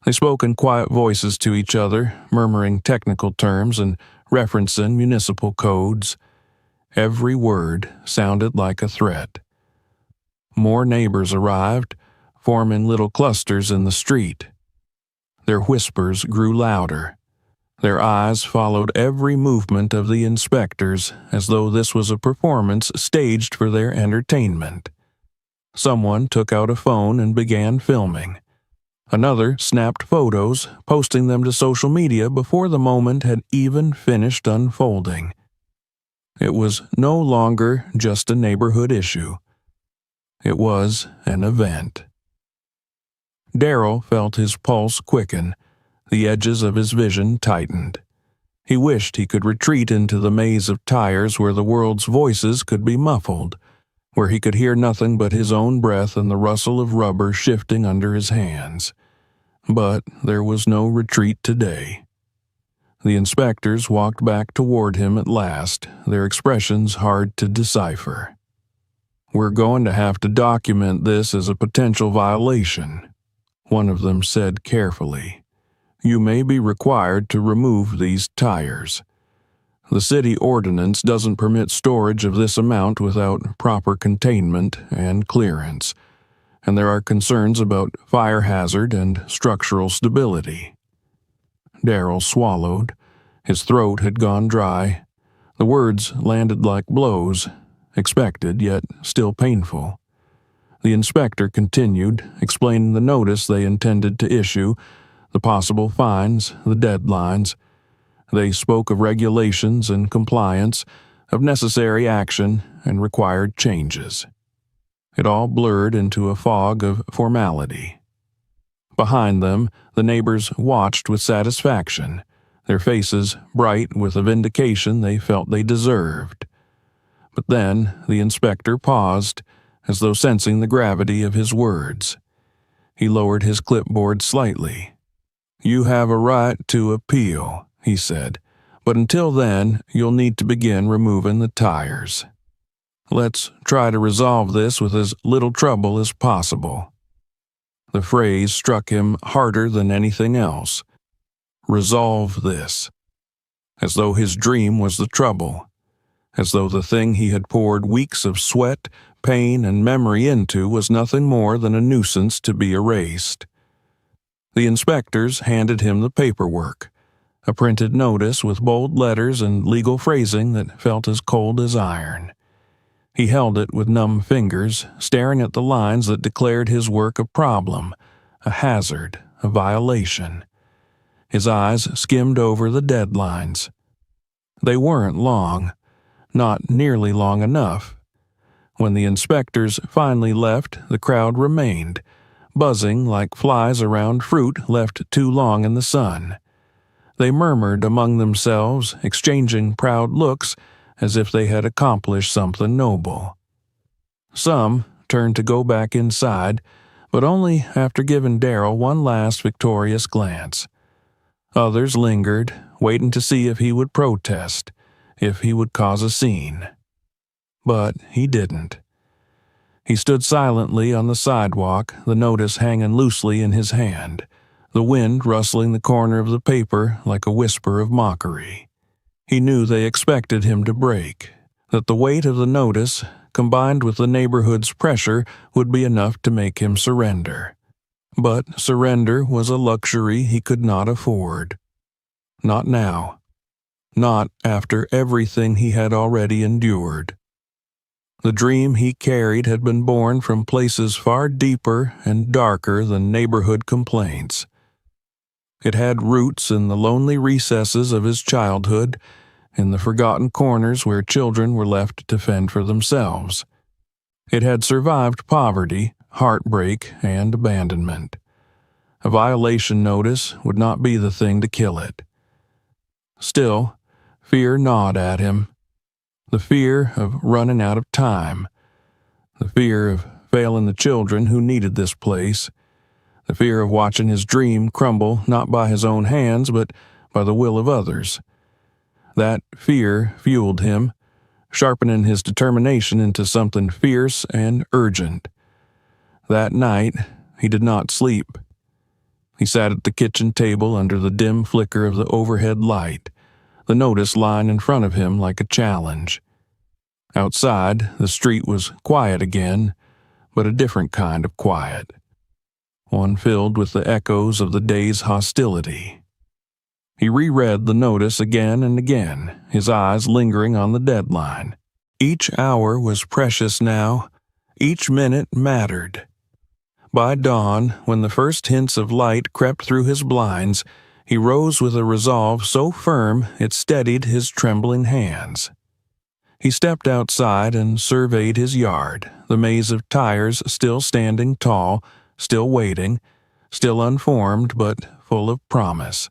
They spoke in quiet voices to each other, murmuring technical terms and referencing municipal codes. Every word sounded like a threat. More neighbors arrived, forming little clusters in the street. Their whispers grew louder. Their eyes followed every movement of the inspectors as though this was a performance staged for their entertainment. Someone took out a phone and began filming. Another snapped photos, posting them to social media before the moment had even finished unfolding. It was no longer just a neighborhood issue. It was an event. Darrell felt his pulse quicken. The edges of his vision tightened. He wished he could retreat into the maze of tires where the world's voices could be muffled, where he could hear nothing but his own breath and the rustle of rubber shifting under his hands. But there was no retreat today. The inspectors walked back toward him at last, their expressions hard to decipher. "We're going to have to document this as a potential violation," one of them said carefully. "You may be required to remove these tires. The city ordinance doesn't permit storage of this amount without proper containment and clearance, and there are concerns about fire hazard and structural stability." Darrell swallowed. His throat had gone dry. The words landed like blows, expected yet still painful. The inspector continued, explaining the notice they intended to issue, the possible fines, the deadlines. They spoke of regulations and compliance, of necessary action and required changes. It all blurred into a fog of formality. Behind them, the neighbors watched with satisfaction, their faces bright with a vindication they felt they deserved. But then the inspector paused, as though sensing the gravity of his words. He lowered his clipboard slightly. "You have a right to appeal," he said, "but until then, you'll need to begin removing the tires. Let's try to resolve this with as little trouble as possible." The phrase struck him harder than anything else. Resolve this. As though his dream was the trouble. As though the thing he had poured weeks of sweat, pain, and memory into was nothing more than a nuisance to be erased. The inspectors handed him the paperwork, a printed notice with bold letters and legal phrasing that felt as cold as iron. He held it with numb fingers, staring at the lines that declared his work a problem, a hazard, a violation. His eyes skimmed over the deadlines. They weren't long, not nearly long enough. When the inspectors finally left, the crowd remained, buzzing like flies around fruit left too long in the sun. They murmured among themselves, exchanging proud looks as if they had accomplished something noble. Some turned to go back inside, but only after giving Darrell one last victorious glance. Others lingered, waiting to see if he would protest, if he would cause a scene. But he didn't. He stood silently on the sidewalk, the notice hanging loosely in his hand, the wind rustling the corner of the paper like a whisper of mockery. He knew they expected him to break, that the weight of the notice, combined with the neighborhood's pressure, would be enough to make him surrender. But surrender was a luxury he could not afford. Not now. Not after everything he had already endured. The dream he carried had been born from places far deeper and darker than neighborhood complaints. It had roots in the lonely recesses of his childhood, in the forgotten corners where children were left to fend for themselves. It had survived poverty, heartbreak, and abandonment. A violation notice would not be the thing to kill it. Still, fear gnawed at him. The fear of running out of time. The fear of failing the children who needed this place. The fear of watching his dream crumble not by his own hands but by the will of others. That fear fueled him, sharpening his determination into something fierce and urgent. That night, he did not sleep. He sat at the kitchen table under the dim flicker of the overhead light, the notice lying in front of him like a challenge. Outside, the street was quiet again, but a different kind of quiet. One filled with the echoes of the day's hostility. He reread the notice again and again, his eyes lingering on the deadline. Each hour was precious now. Each minute mattered. By dawn, when the first hints of light crept through his blinds, he rose with a resolve so firm it steadied his trembling hands. He stepped outside and surveyed his yard, the maze of tires still standing tall, still waiting, still unformed but full of promise.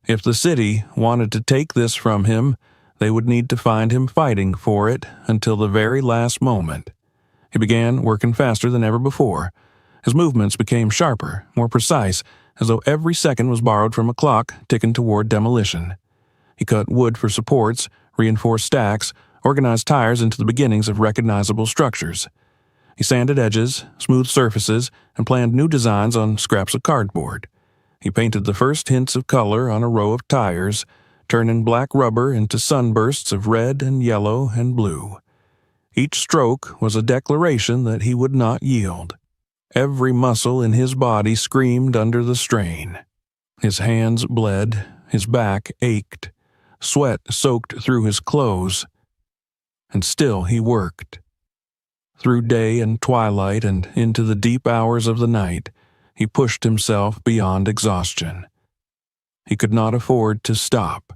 If the city wanted to take this from him, they would need to find him fighting for it until the very last moment. He began working faster than ever before. His movements became sharper, more precise, as though every second was borrowed from a clock ticking toward demolition. He cut wood for supports, reinforced stacks, organized tires into the beginnings of recognizable structures. He sanded edges, smoothed surfaces, and planned new designs on scraps of cardboard. He painted the first hints of color on a row of tires, turning black rubber into sunbursts of red and yellow and blue. Each stroke was a declaration that he would not yield. Every muscle in his body screamed under the strain. His hands bled, his back ached, sweat soaked through his clothes, and still he worked. Through day and twilight and into the deep hours of the night, he pushed himself beyond exhaustion. He could not afford to stop,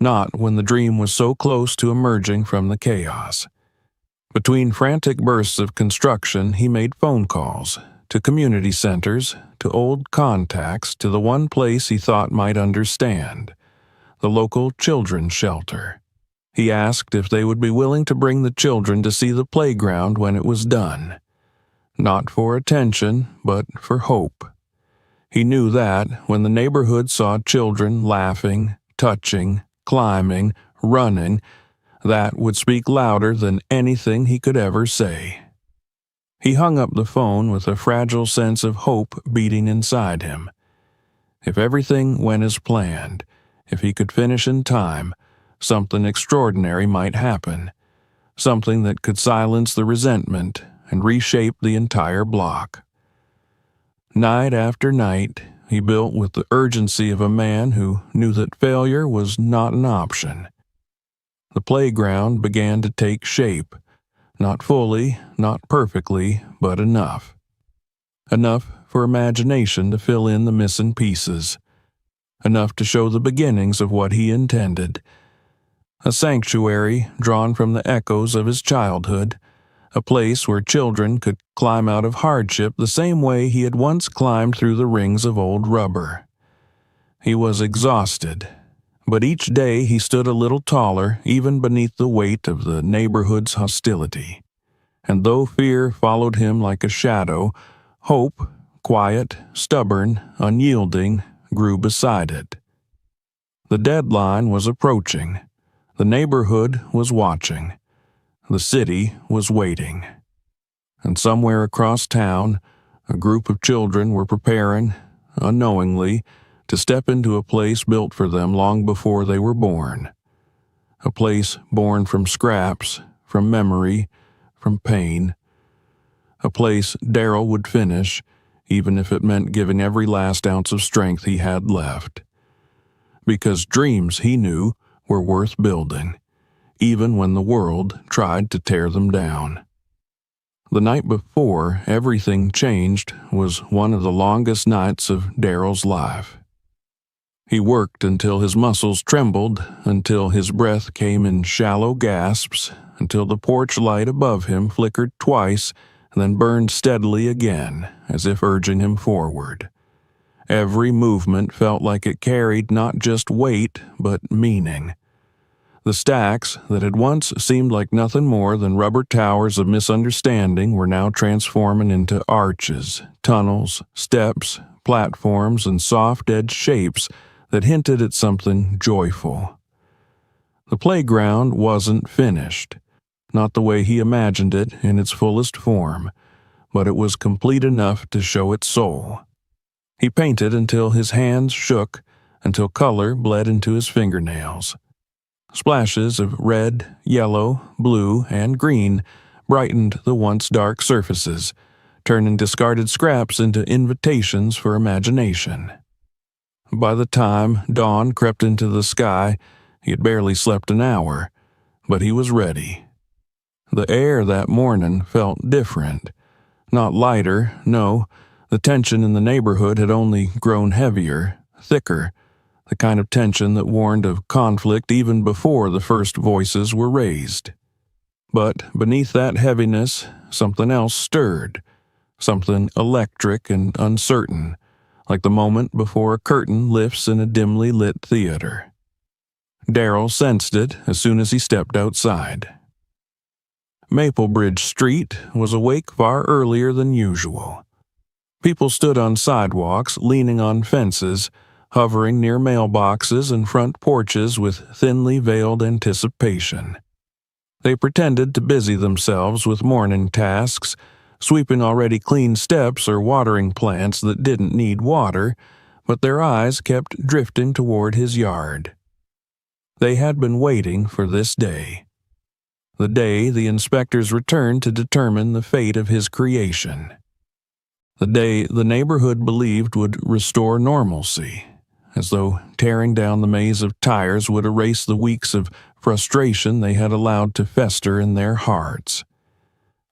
not when the dream was so close to emerging from the chaos. Between frantic bursts of construction, he made phone calls to community centers, to old contacts, to the one place he thought might understand, the local children's shelter. He asked if they would be willing to bring the children to see the playground when it was done. Not for attention, but for hope. He knew that when the neighborhood saw children laughing, touching, climbing, running, that would speak louder than anything he could ever say. He hung up the phone with a fragile sense of hope beating inside him. If everything went as planned, if he could finish in time, something extraordinary might happen, something that could silence the resentment and reshape the entire block. Night after night, he built with the urgency of a man who knew that failure was not an option. The playground began to take shape, not fully, not perfectly, but enough. Enough for imagination to fill in the missing pieces. Enough to show the beginnings of what he intended. A sanctuary drawn from the echoes of his childhood, a place where children could climb out of hardship the same way he had once climbed through the rings of old rubber. He was exhausted, but each day he stood a little taller even beneath the weight of the neighborhood's hostility. And though fear followed him like a shadow, hope, quiet, stubborn, unyielding, grew beside it. The deadline was approaching. The neighborhood was watching. The city was waiting. And somewhere across town, a group of children were preparing, unknowingly, to step into a place built for them long before they were born. A place born from scraps, from memory, from pain. A place Darrell would finish, even if it meant giving every last ounce of strength he had left. Because dreams, he knew, were worth building. even when the world tried to tear them down. The night before everything changed was one of the longest nights of Daryl's life. He worked until his muscles trembled, until his breath came in shallow gasps, until the porch light above him flickered twice, then burned steadily again, as if urging him forward. Every movement felt like it carried not just weight, but meaning. The stacks that had once seemed like nothing more than rubber towers of misunderstanding were now transforming into arches, tunnels, steps, platforms, and soft-edged shapes that hinted at something joyful. The playground wasn't finished, not the way he imagined it in its fullest form, but it was complete enough to show its soul. He painted until his hands shook, until color bled into his fingernails. Splashes of red, yellow, blue, and green brightened the once dark surfaces, turning discarded scraps into invitations for imagination. By the time dawn crept into the sky, he had barely slept an hour, but he was ready. The air that morning felt different. Not lighter, no, the tension in the neighborhood had only grown heavier, thicker, the kind of tension that warned of conflict even before the first voices were raised. But beneath that heaviness, something else stirred, something electric and uncertain, like the moment before a curtain lifts in a dimly lit theater. Daryl sensed it as soon as he stepped outside. Maplebridge Street was awake far earlier than usual. People stood on sidewalks, leaning on fences, hovering near mailboxes and front porches with thinly veiled anticipation. They pretended to busy themselves with morning tasks, sweeping already clean steps or watering plants that didn't need water, but their eyes kept drifting toward his yard. They had been waiting for this day. The day the inspectors returned to determine the fate of his creation. The day the neighborhood believed would restore normalcy, as though tearing down the maze of tires would erase the weeks of frustration they had allowed to fester in their hearts.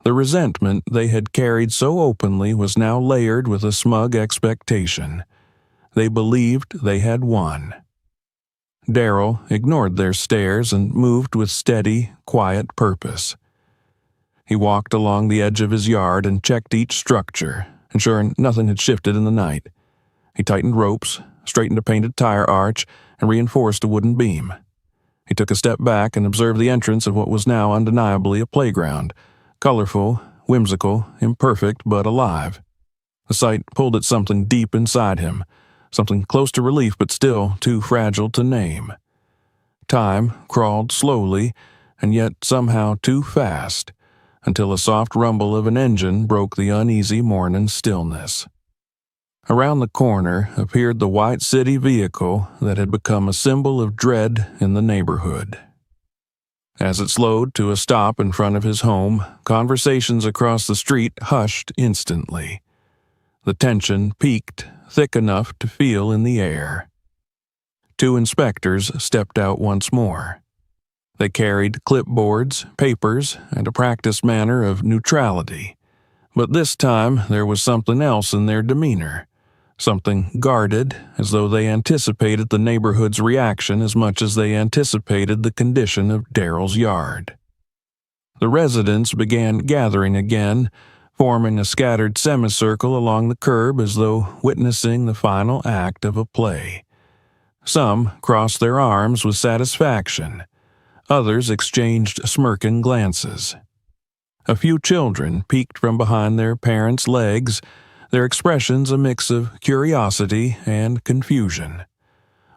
The resentment they had carried so openly was now layered with a smug expectation. They believed they had won. Daryl ignored their stares and moved with steady, quiet purpose. He walked along the edge of his yard and checked each structure, ensuring nothing had shifted in the night. He tightened ropes, straightened a painted tire arch, and reinforced a wooden beam. He took a step back and observed the entrance of what was now undeniably a playground, colorful, whimsical, imperfect, but alive. The sight pulled at something deep inside him, something close to relief but still too fragile to name. Time crawled slowly, and yet somehow too fast, until a soft rumble of an engine broke the uneasy morning stillness. Around the corner appeared the white city vehicle that had become a symbol of dread in the neighborhood. As it slowed to a stop in front of his home, conversations across the street hushed instantly. The tension peaked, thick enough to feel in the air. Two inspectors stepped out once more. They carried clipboards, papers, and a practiced manner of neutrality. But this time there was something else in their demeanor, something guarded, as though they anticipated the neighborhood's reaction as much as they anticipated the condition of Daryl's yard. The residents began gathering again, forming a scattered semicircle along the curb as though witnessing the final act of a play. Some crossed their arms with satisfaction. Others exchanged smirking glances. A few children peeked from behind their parents' legs, their expressions a mix of curiosity and confusion.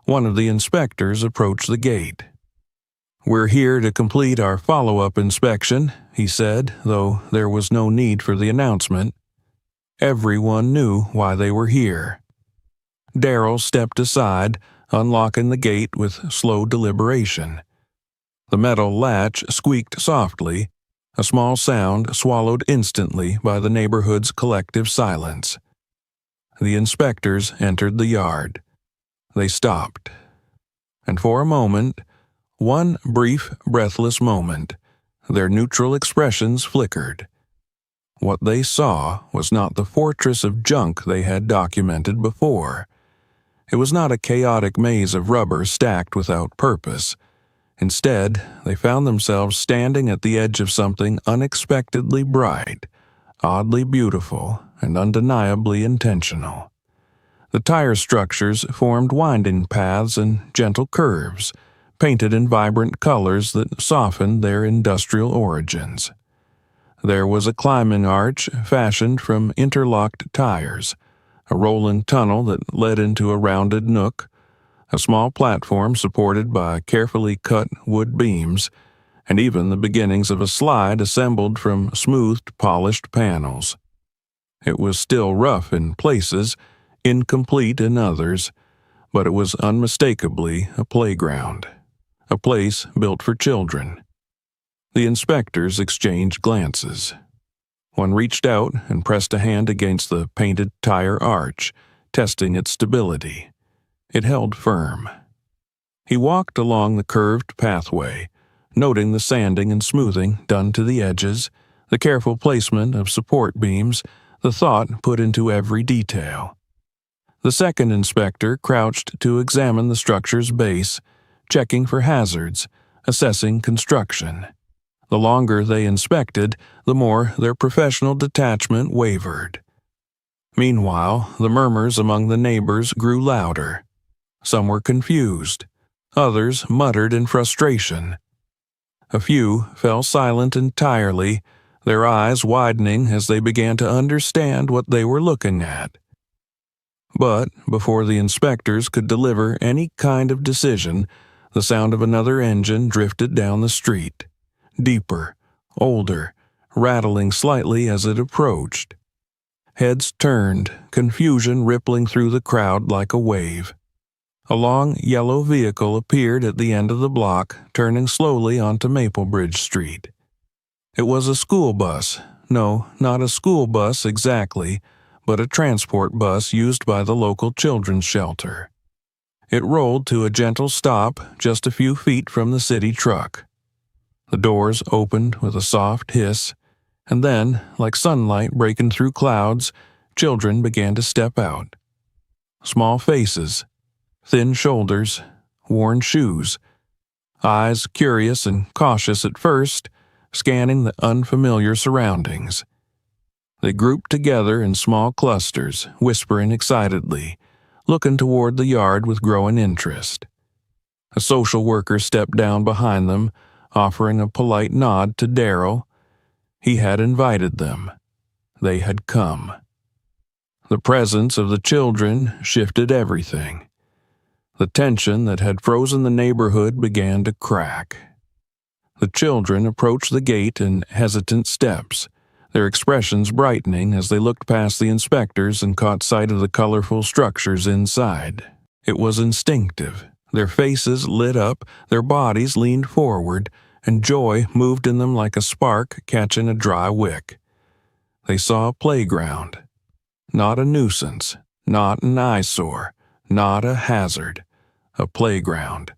One of the inspectors approached the gate. "We're here to complete our follow-up inspection," he said, though there was no need for the announcement. Everyone knew why they were here. Daryl stepped aside, unlocking the gate with slow deliberation. The metal latch squeaked softly, a small sound swallowed instantly by the neighborhood's collective silence. The inspectors entered the yard. They stopped. And for a moment, One brief, breathless moment, their neutral expressions flickered. What they saw was not the fortress of junk they had documented before. It was not a chaotic maze of rubber stacked without purpose. Instead, they found themselves standing at the edge of something unexpectedly bright, oddly beautiful, and undeniably intentional. The tire structures formed winding paths and gentle curves, painted in vibrant colors that softened their industrial origins. There was a climbing arch fashioned from interlocked tires, a rolling tunnel that led into a rounded nook, a small platform supported by carefully cut wood beams, and even the beginnings of a slide assembled from smoothed, polished panels. It was still rough in places, incomplete in others, but it was unmistakably a playground, a place built for children. The inspectors exchanged glances. One reached out and pressed a hand against the painted tire arch, testing its stability. It held firm. He walked along the curved pathway, noting the sanding and smoothing done to the edges, the careful placement of support beams, the thought put into every detail. The second inspector crouched to examine the structure's base, checking for hazards, assessing construction. The longer they inspected, the more their professional detachment wavered. Meanwhile, the murmurs among the neighbors grew louder. Some were confused. Others muttered in frustration. A few fell silent entirely, their eyes widening as they began to understand what they were looking at. But before the inspectors could deliver any kind of decision, the sound of another engine drifted down the street. Deeper, older, rattling slightly as it approached. Heads turned, confusion rippling through the crowd like a wave. A long yellow vehicle appeared at the end of the block, turning slowly onto Maplebridge Street. It was a school bus. No, not a school bus exactly, but a transport bus used by the local children's shelter. It rolled to a gentle stop just a few feet from the city truck. The doors opened with a soft hiss, and then, like sunlight breaking through clouds, children began to step out. Small faces, thin shoulders, worn shoes, eyes curious and cautious at first, scanning the unfamiliar surroundings. They grouped together in small clusters, whispering excitedly, looking toward the yard with growing interest. A social worker stepped down behind them, offering a polite nod to Darryl. He had invited them. They had come. The presence of the children shifted everything. The tension that had frozen the neighborhood began to crack. The children approached the gate in hesitant steps, their expressions brightening as they looked past the inspectors and caught sight of the colorful structures inside. It was instinctive. Their faces lit up, their bodies leaned forward, and joy moved in them like a spark catching a dry wick. They saw a playground. Not a nuisance, not an eyesore, not a hazard. A playground.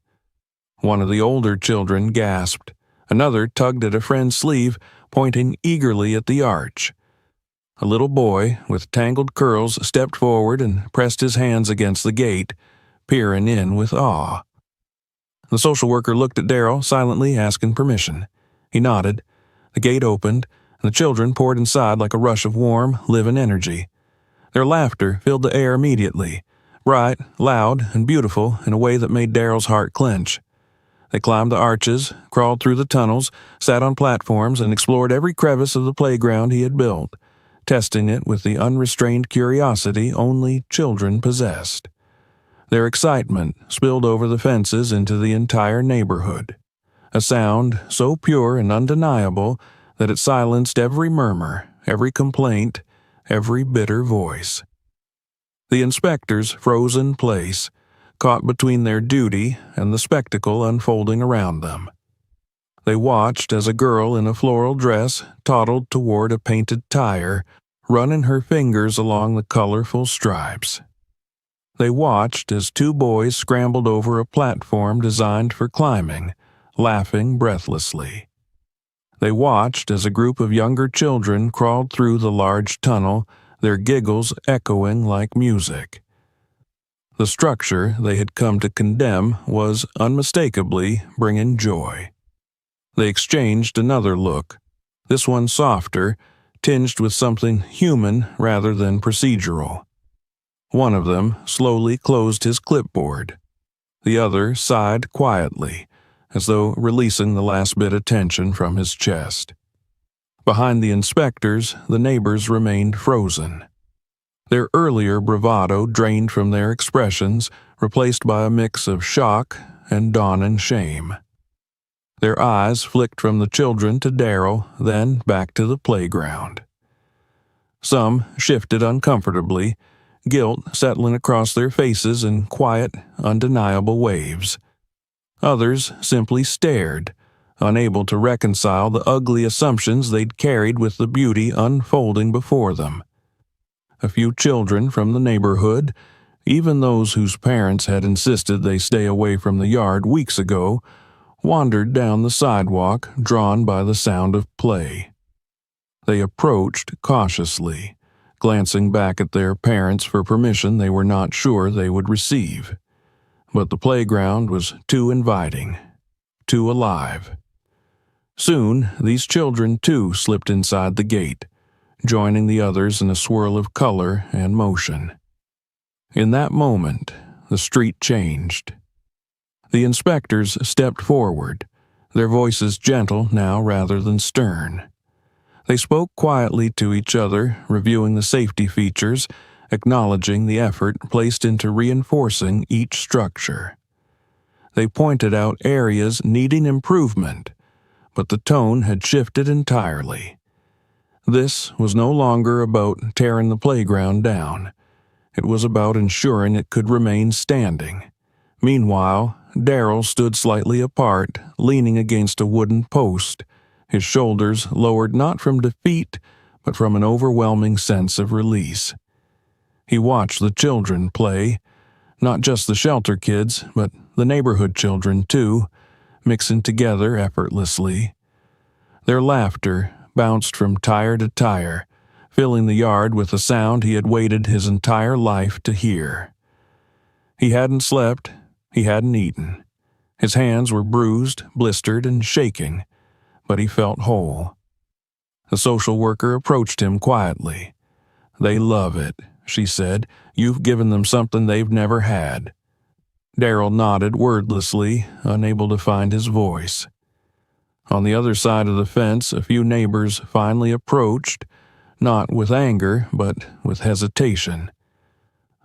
One of the older children gasped. Another tugged at a friend's sleeve, pointing eagerly at the arch. A little boy with tangled curls stepped forward and pressed his hands against the gate, peering in with awe. The social worker looked at Darryl, silently asking permission. He nodded. The gate opened, and the children poured inside like a rush of warm, living energy. Their laughter filled the air immediately, bright, loud, and beautiful in a way that made Darryl's heart clench. They climbed the arches, crawled through the tunnels, sat on platforms, and explored every crevice of the playground he had built, testing it with the unrestrained curiosity only children possessed. Their excitement spilled over the fences into the entire neighborhood, a sound so pure and undeniable that it silenced every murmur, every complaint, every bitter voice. The inspectors froze in place, caught between their duty and the spectacle unfolding around them. They watched as a girl in a floral dress toddled toward a painted tire, running her fingers along the colorful stripes. They watched as two boys scrambled over a platform designed for climbing, laughing breathlessly. They watched as a group of younger children crawled through the large tunnel, their giggles echoing like music. The structure they had come to condemn was unmistakably bringing joy. They exchanged another look, this one softer, tinged with something human rather than procedural. One of them slowly closed his clipboard. The other sighed quietly, as though releasing the last bit of tension from his chest. Behind the inspectors, the neighbors remained frozen. Their earlier bravado drained from their expressions, replaced by a mix of shock and dawning shame. Their eyes flicked from the children to Darryl, then back to the playground. Some shifted uncomfortably, guilt settling across their faces in quiet, undeniable waves. Others simply stared, unable to reconcile the ugly assumptions they'd carried with the beauty unfolding before them. A few children from the neighborhood, even those whose parents had insisted they stay away from the yard weeks ago, wandered down the sidewalk, drawn by the sound of play. They approached cautiously, glancing back at their parents for permission they were not sure they would receive. But the playground was too inviting, too alive. Soon, these children too slipped inside the gate, joining the others in a swirl of color and motion. In that moment, the street changed. The inspectors stepped forward, their voices gentle now rather than stern. They spoke quietly to each other, reviewing the safety features, acknowledging the effort placed into reinforcing each structure. They pointed out areas needing improvement, but the tone had shifted entirely. This was no longer about tearing the playground down. It was about ensuring it could remain standing. Meanwhile, Darryl stood slightly apart, leaning against a wooden post, his shoulders lowered not from defeat, but from an overwhelming sense of release. He watched the children play, not just the shelter kids, but the neighborhood children too, mixing together effortlessly. Their laughter bounced from tire to tire, filling the yard with a sound he had waited his entire life to hear. He hadn't slept, he hadn't eaten. His hands were bruised, blistered, and shaking, but he felt whole. The social worker approached him quietly. "They love it," she said. "You've given them something they've never had." Darryl nodded wordlessly, unable to find his voice. On the other side of the fence, a few neighbors finally approached, not with anger, but with hesitation.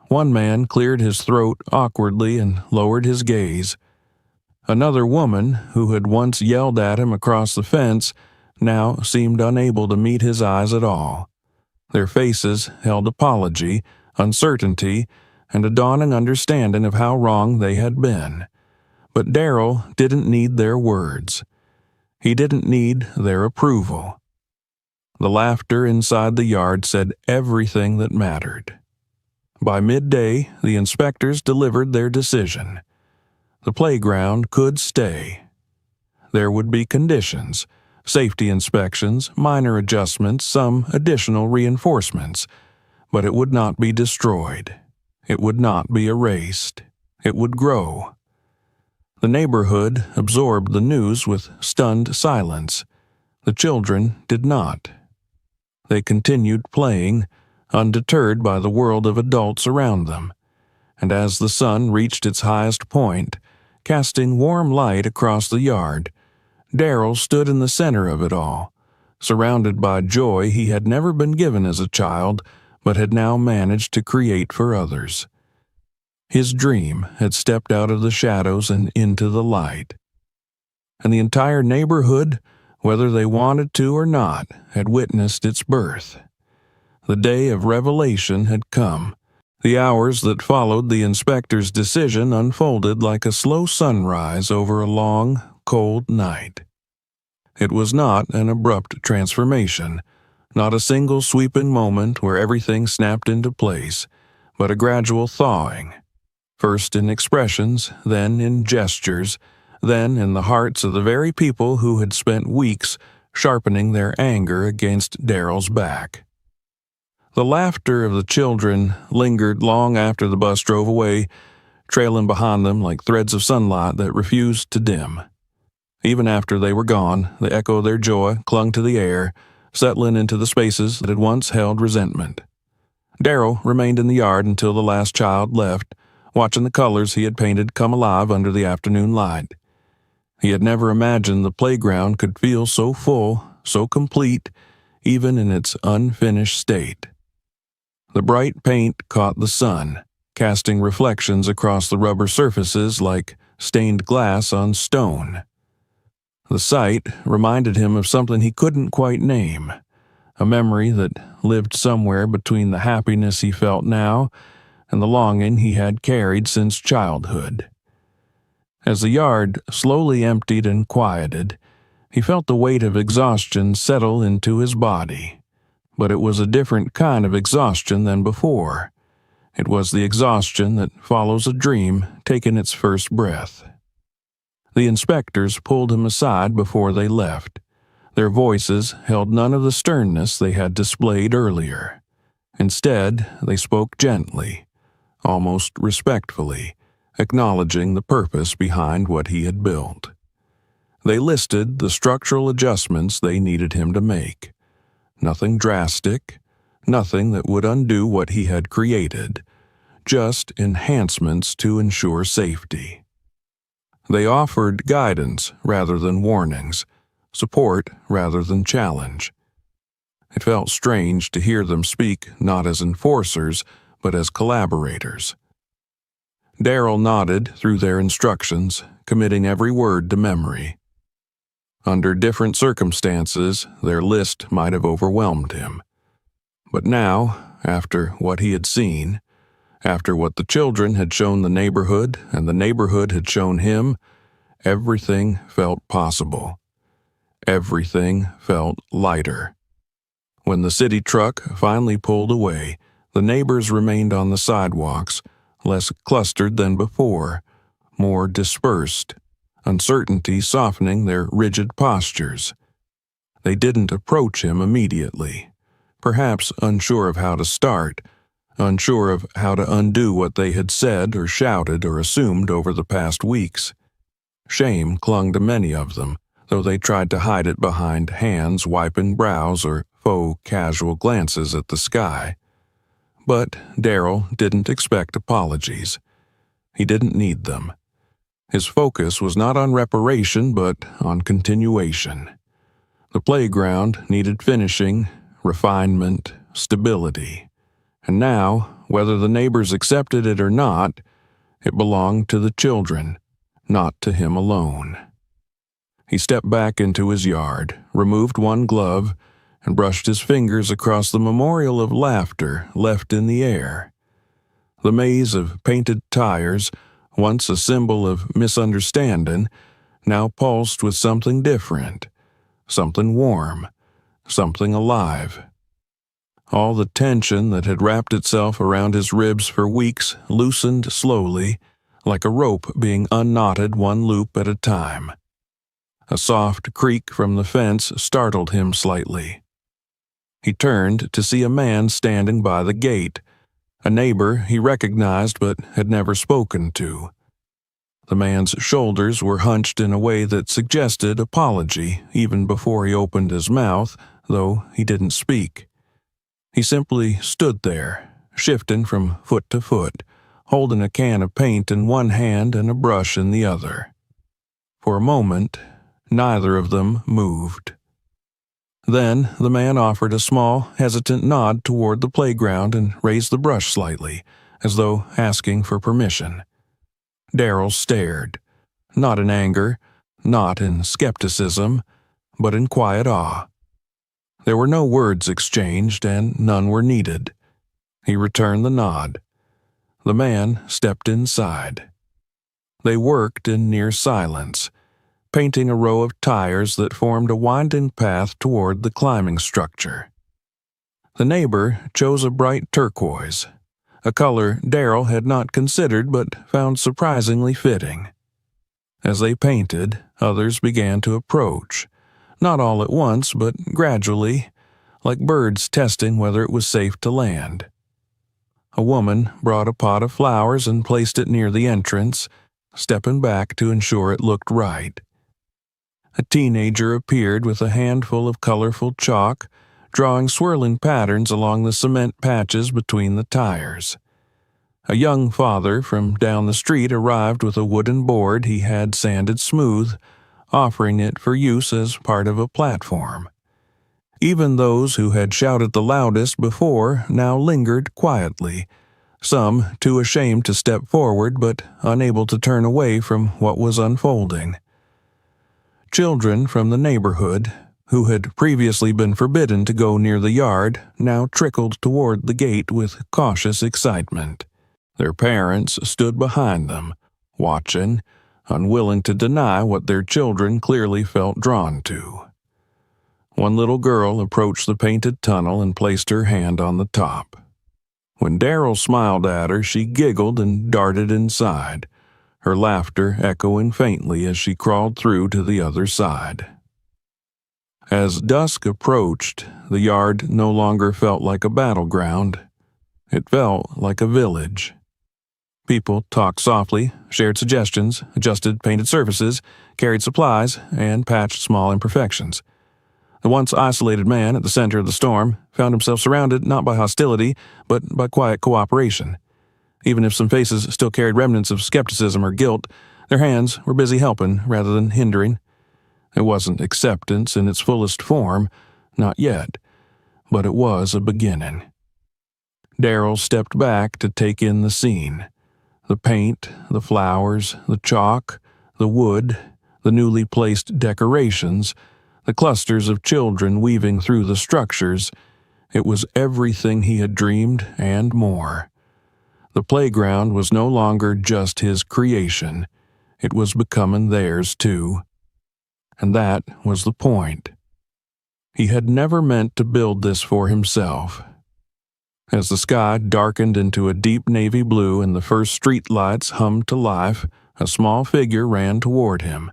One man cleared his throat awkwardly and lowered his gaze. Another woman, who had once yelled at him across the fence, now seemed unable to meet his eyes at all. Their faces held apology, uncertainty, and a dawning understanding of how wrong they had been. But Darryl didn't need their words. He didn't need their approval. The laughter inside the yard said everything that mattered. By midday, the inspectors delivered their decision. The playground could stay. There would be conditions, safety inspections, minor adjustments, some additional reinforcements, but it would not be destroyed. It would not be erased. It would grow. The neighborhood absorbed the news with stunned silence. The children did not. They continued playing, undeterred by the world of adults around them, and as the sun reached its highest point, casting warm light across the yard, Darryl stood in the center of it all, surrounded by joy he had never been given as a child, but had now managed to create for others. His dream had stepped out of the shadows and into the light. And the entire neighborhood, whether they wanted to or not, had witnessed its birth. The day of revelation had come. The hours that followed the inspector's decision unfolded like a slow sunrise over a long, cold night. It was not an abrupt transformation, not a single sweeping moment where everything snapped into place, but a gradual thawing. First in expressions, then in gestures, then in the hearts of the very people who had spent weeks sharpening their anger against Daryl's back. The laughter of the children lingered long after the bus drove away, trailing behind them like threads of sunlight that refused to dim. Even after they were gone, the echo of their joy clung to the air, settling into the spaces that had once held resentment. Daryl remained in the yard until the last child left, watching the colors he had painted come alive under the afternoon light. He had never imagined the playground could feel so full, so complete, even in its unfinished state. The bright paint caught the sun, casting reflections across the rubber surfaces like stained glass on stone. The sight reminded him of something he couldn't quite name, a memory that lived somewhere between the happiness he felt now and the longing he had carried since childhood. As the yard slowly emptied and quieted, he felt the weight of exhaustion settle into his body. But it was a different kind of exhaustion than before. It was the exhaustion that follows a dream taking its first breath. The inspectors pulled him aside before they left. Their voices held none of the sternness they had displayed earlier. Instead, they spoke gently, almost respectfully, acknowledging the purpose behind what he had built. They listed the structural adjustments they needed him to make. Nothing drastic, nothing that would undo what he had created, just enhancements to ensure safety. They offered guidance rather than warnings, support rather than challenge. It felt strange to hear them speak not as enforcers, but as collaborators. Daryl nodded through their instructions, committing every word to memory. Under different circumstances, their list might have overwhelmed him. But now, after what he had seen, after what the children had shown the neighborhood and the neighborhood had shown him, everything felt possible. Everything felt lighter. When the city truck finally pulled away, the neighbors remained on the sidewalks, less clustered than before, more dispersed, uncertainty softening their rigid postures. They didn't approach him immediately, perhaps unsure of how to start, unsure of how to undo what they had said or shouted or assumed over the past weeks. Shame clung to many of them, though they tried to hide it behind hands wiping brows or faux casual glances at the sky. But Daryl didn't expect apologies. He didn't need them. His focus was not on reparation, but on continuation. The playground needed finishing, refinement, stability. And now, whether the neighbors accepted it or not, it belonged to the children, not to him alone. He stepped back into his yard, removed one glove, and brushed his fingers across the memorial of laughter left in the air. The maze of painted tires, once a symbol of misunderstanding, now pulsed with something different, something warm, something alive. All the tension that had wrapped itself around his ribs for weeks loosened slowly, like a rope being unknotted one loop at a time. A soft creak from the fence startled him slightly. He turned to see a man standing by the gate, a neighbor he recognized but had never spoken to. The man's shoulders were hunched in a way that suggested apology even before he opened his mouth, though he didn't speak. He simply stood there, shifting from foot to foot, holding a can of paint in one hand and a brush in the other. For a moment, neither of them moved. Then the man offered a small, hesitant nod toward the playground and raised the brush slightly, as though asking for permission. Daryl stared, not in anger, not in skepticism, but in quiet awe. There were no words exchanged, and none were needed. He returned the nod. The man stepped inside. They worked in near silence, painting a row of tires that formed a winding path toward the climbing structure. The neighbor chose a bright turquoise, a color Daryl had not considered but found surprisingly fitting. As they painted, others began to approach, not all at once, but gradually, like birds testing whether it was safe to land. A woman brought a pot of flowers and placed it near the entrance, stepping back to ensure it looked right. A teenager appeared with a handful of colorful chalk, drawing swirling patterns along the cement patches between the tires. A young father from down the street arrived with a wooden board he had sanded smooth, offering it for use as part of a platform. Even those who had shouted the loudest before now lingered quietly, some too ashamed to step forward but unable to turn away from what was unfolding. Children from the neighborhood, who had previously been forbidden to go near the yard, now trickled toward the gate with cautious excitement. Their parents stood behind them, watching, unwilling to deny what their children clearly felt drawn to. One little girl approached the painted tunnel and placed her hand on the top. When Darrell smiled at her, she giggled and darted inside, her laughter echoing faintly as she crawled through to the other side. As dusk approached, the yard no longer felt like a battleground. It felt like a village. People talked softly, shared suggestions, adjusted painted surfaces, carried supplies, and patched small imperfections. The once isolated man at the center of the storm found himself surrounded not by hostility, but by quiet cooperation. Even if some faces still carried remnants of skepticism or guilt, their hands were busy helping rather than hindering. It wasn't acceptance in its fullest form, not yet, but it was a beginning. Darrell stepped back to take in the scene. The paint, the flowers, the chalk, the wood, the newly placed decorations, the clusters of children weaving through the structures. It was everything he had dreamed and more. The playground was no longer just his creation. It was becoming theirs too. And that was the point. He had never meant to build this for himself. As the sky darkened into a deep navy blue and the first street lights hummed to life, a small figure ran toward him.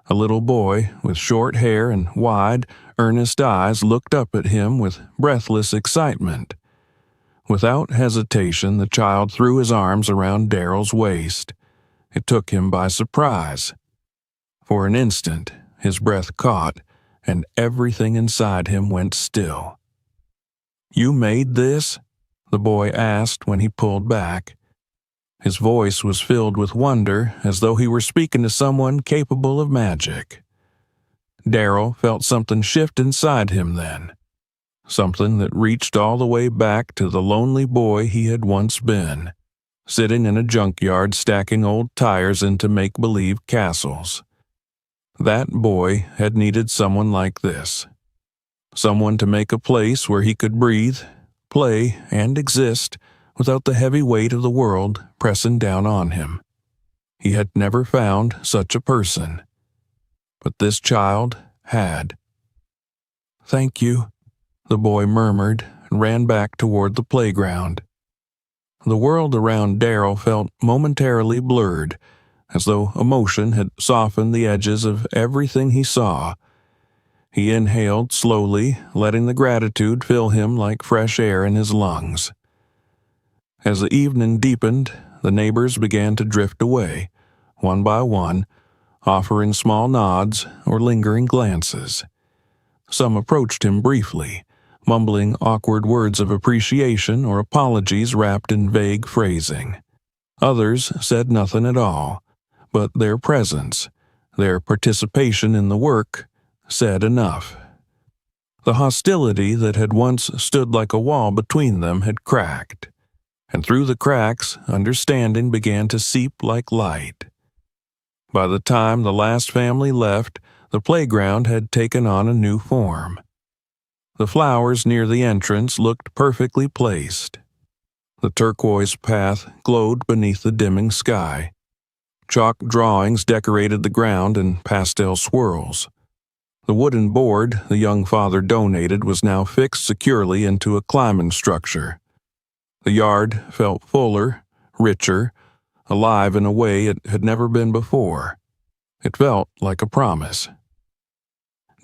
A little boy with short hair and wide, earnest eyes looked up at him with breathless excitement. Without hesitation, the child threw his arms around Darrell's waist. It took him by surprise. For an instant, his breath caught, and everything inside him went still. "You made this?" the boy asked when he pulled back. His voice was filled with wonder, as though he were speaking to someone capable of magic. Darrell felt something shift inside him then, something that reached all the way back to the lonely boy he had once been, sitting in a junkyard stacking old tires into make-believe castles. That boy had needed someone like this, someone to make a place where he could breathe, play, and exist without the heavy weight of the world pressing down on him. He had never found such a person, but this child had. "Thank you," the boy murmured and ran back toward the playground. The world around Darrell felt momentarily blurred, as though emotion had softened the edges of everything he saw. He inhaled slowly, letting the gratitude fill him like fresh air in his lungs. As the evening deepened, the neighbors began to drift away, one by one, offering small nods or lingering glances. Some approached him briefly, mumbling awkward words of appreciation or apologies wrapped in vague phrasing. Others said nothing at all, but their presence, their participation in the work, said enough. The hostility that had once stood like a wall between them had cracked, and through the cracks, understanding began to seep like light. By the time the last family left, the playground had taken on a new form. The flowers near the entrance looked perfectly placed. The turquoise path glowed beneath the dimming sky. Chalk drawings decorated the ground in pastel swirls. The wooden board the young father donated was now fixed securely into a climbing structure. The yard felt fuller, richer, alive in a way it had never been before. It felt like a promise.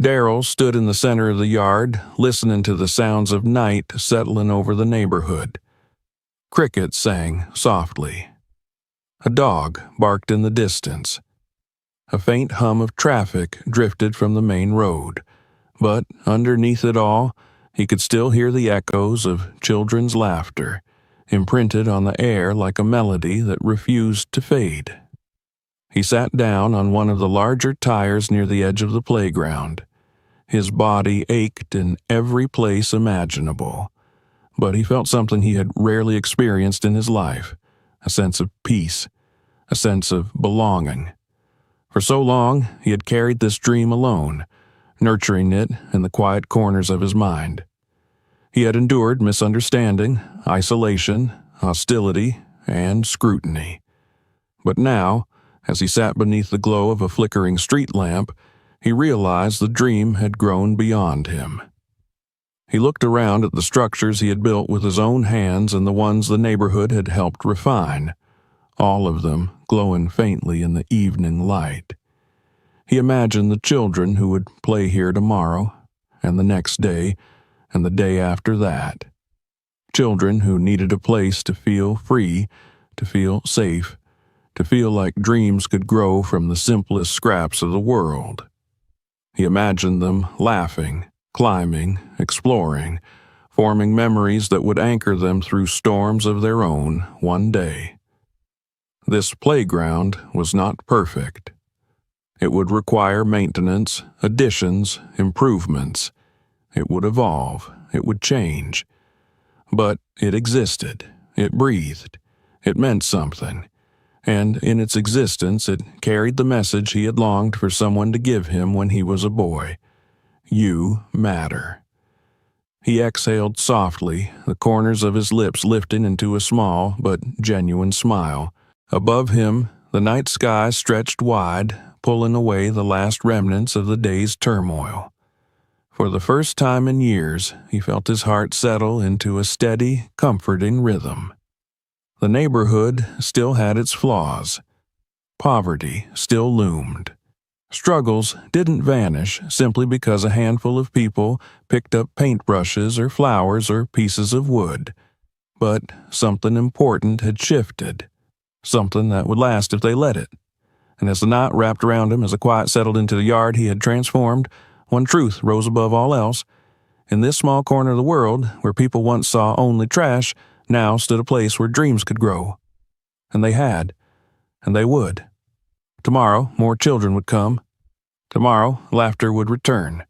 Darrell stood in the center of the yard, listening to the sounds of night settling over the neighborhood. Crickets sang softly. A dog barked in the distance. A faint hum of traffic drifted from the main road, but underneath it all, he could still hear the echoes of children's laughter, imprinted on the air like a melody that refused to fade. He sat down on one of the larger tires near the edge of the playground. His body ached in every place imaginable, but he felt something he had rarely experienced in his life, a sense of peace, a sense of belonging. For so long, he had carried this dream alone, nurturing it in the quiet corners of his mind. He had endured misunderstanding, isolation, hostility, and scrutiny. But now, as he sat beneath the glow of a flickering street lamp, he realized the dream had grown beyond him. He looked around at the structures he had built with his own hands and the ones the neighborhood had helped refine, all of them glowing faintly in the evening light. He imagined the children who would play here tomorrow, and the next day, and the day after that. Children who needed a place to feel free, to feel safe, to feel like dreams could grow from the simplest scraps of the world. He imagined them laughing, climbing, exploring, forming memories that would anchor them through storms of their own one day. This playground was not perfect. It would require maintenance, additions, improvements. It would evolve. It would change. But it existed. It breathed. It meant something. And in its existence, it carried the message he had longed for someone to give him when he was a boy. You matter. He exhaled softly, the corners of his lips lifting into a small but genuine smile. Above him, the night sky stretched wide, pulling away the last remnants of the day's turmoil. For the first time in years, he felt his heart settle into a steady, comforting rhythm. The neighborhood still had its flaws. Poverty still loomed. Struggles didn't vanish simply because a handful of people picked up paintbrushes or flowers or pieces of wood. But something important had shifted, something that would last if they let it. And as the night wrapped around him, as the quiet settled into the yard he had transformed, one truth rose above all else. In this small corner of the world, where people once saw only trash, now stood a place where dreams could grow. And they had. And they would. Tomorrow, more children would come. Tomorrow, laughter would return.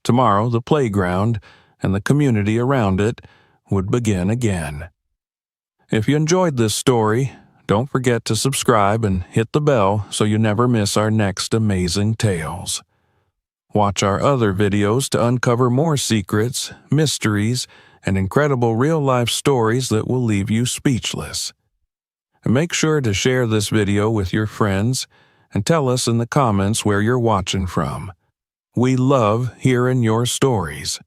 Tomorrow, the playground and the community around it would begin again. If you enjoyed this story, don't forget to subscribe and hit the bell so you never miss our next amazing tales. Watch our other videos to uncover more secrets, mysteries, and incredible real-life stories that will leave you speechless. And make sure to share this video with your friends and tell us in the comments where you're watching from. We love hearing your stories.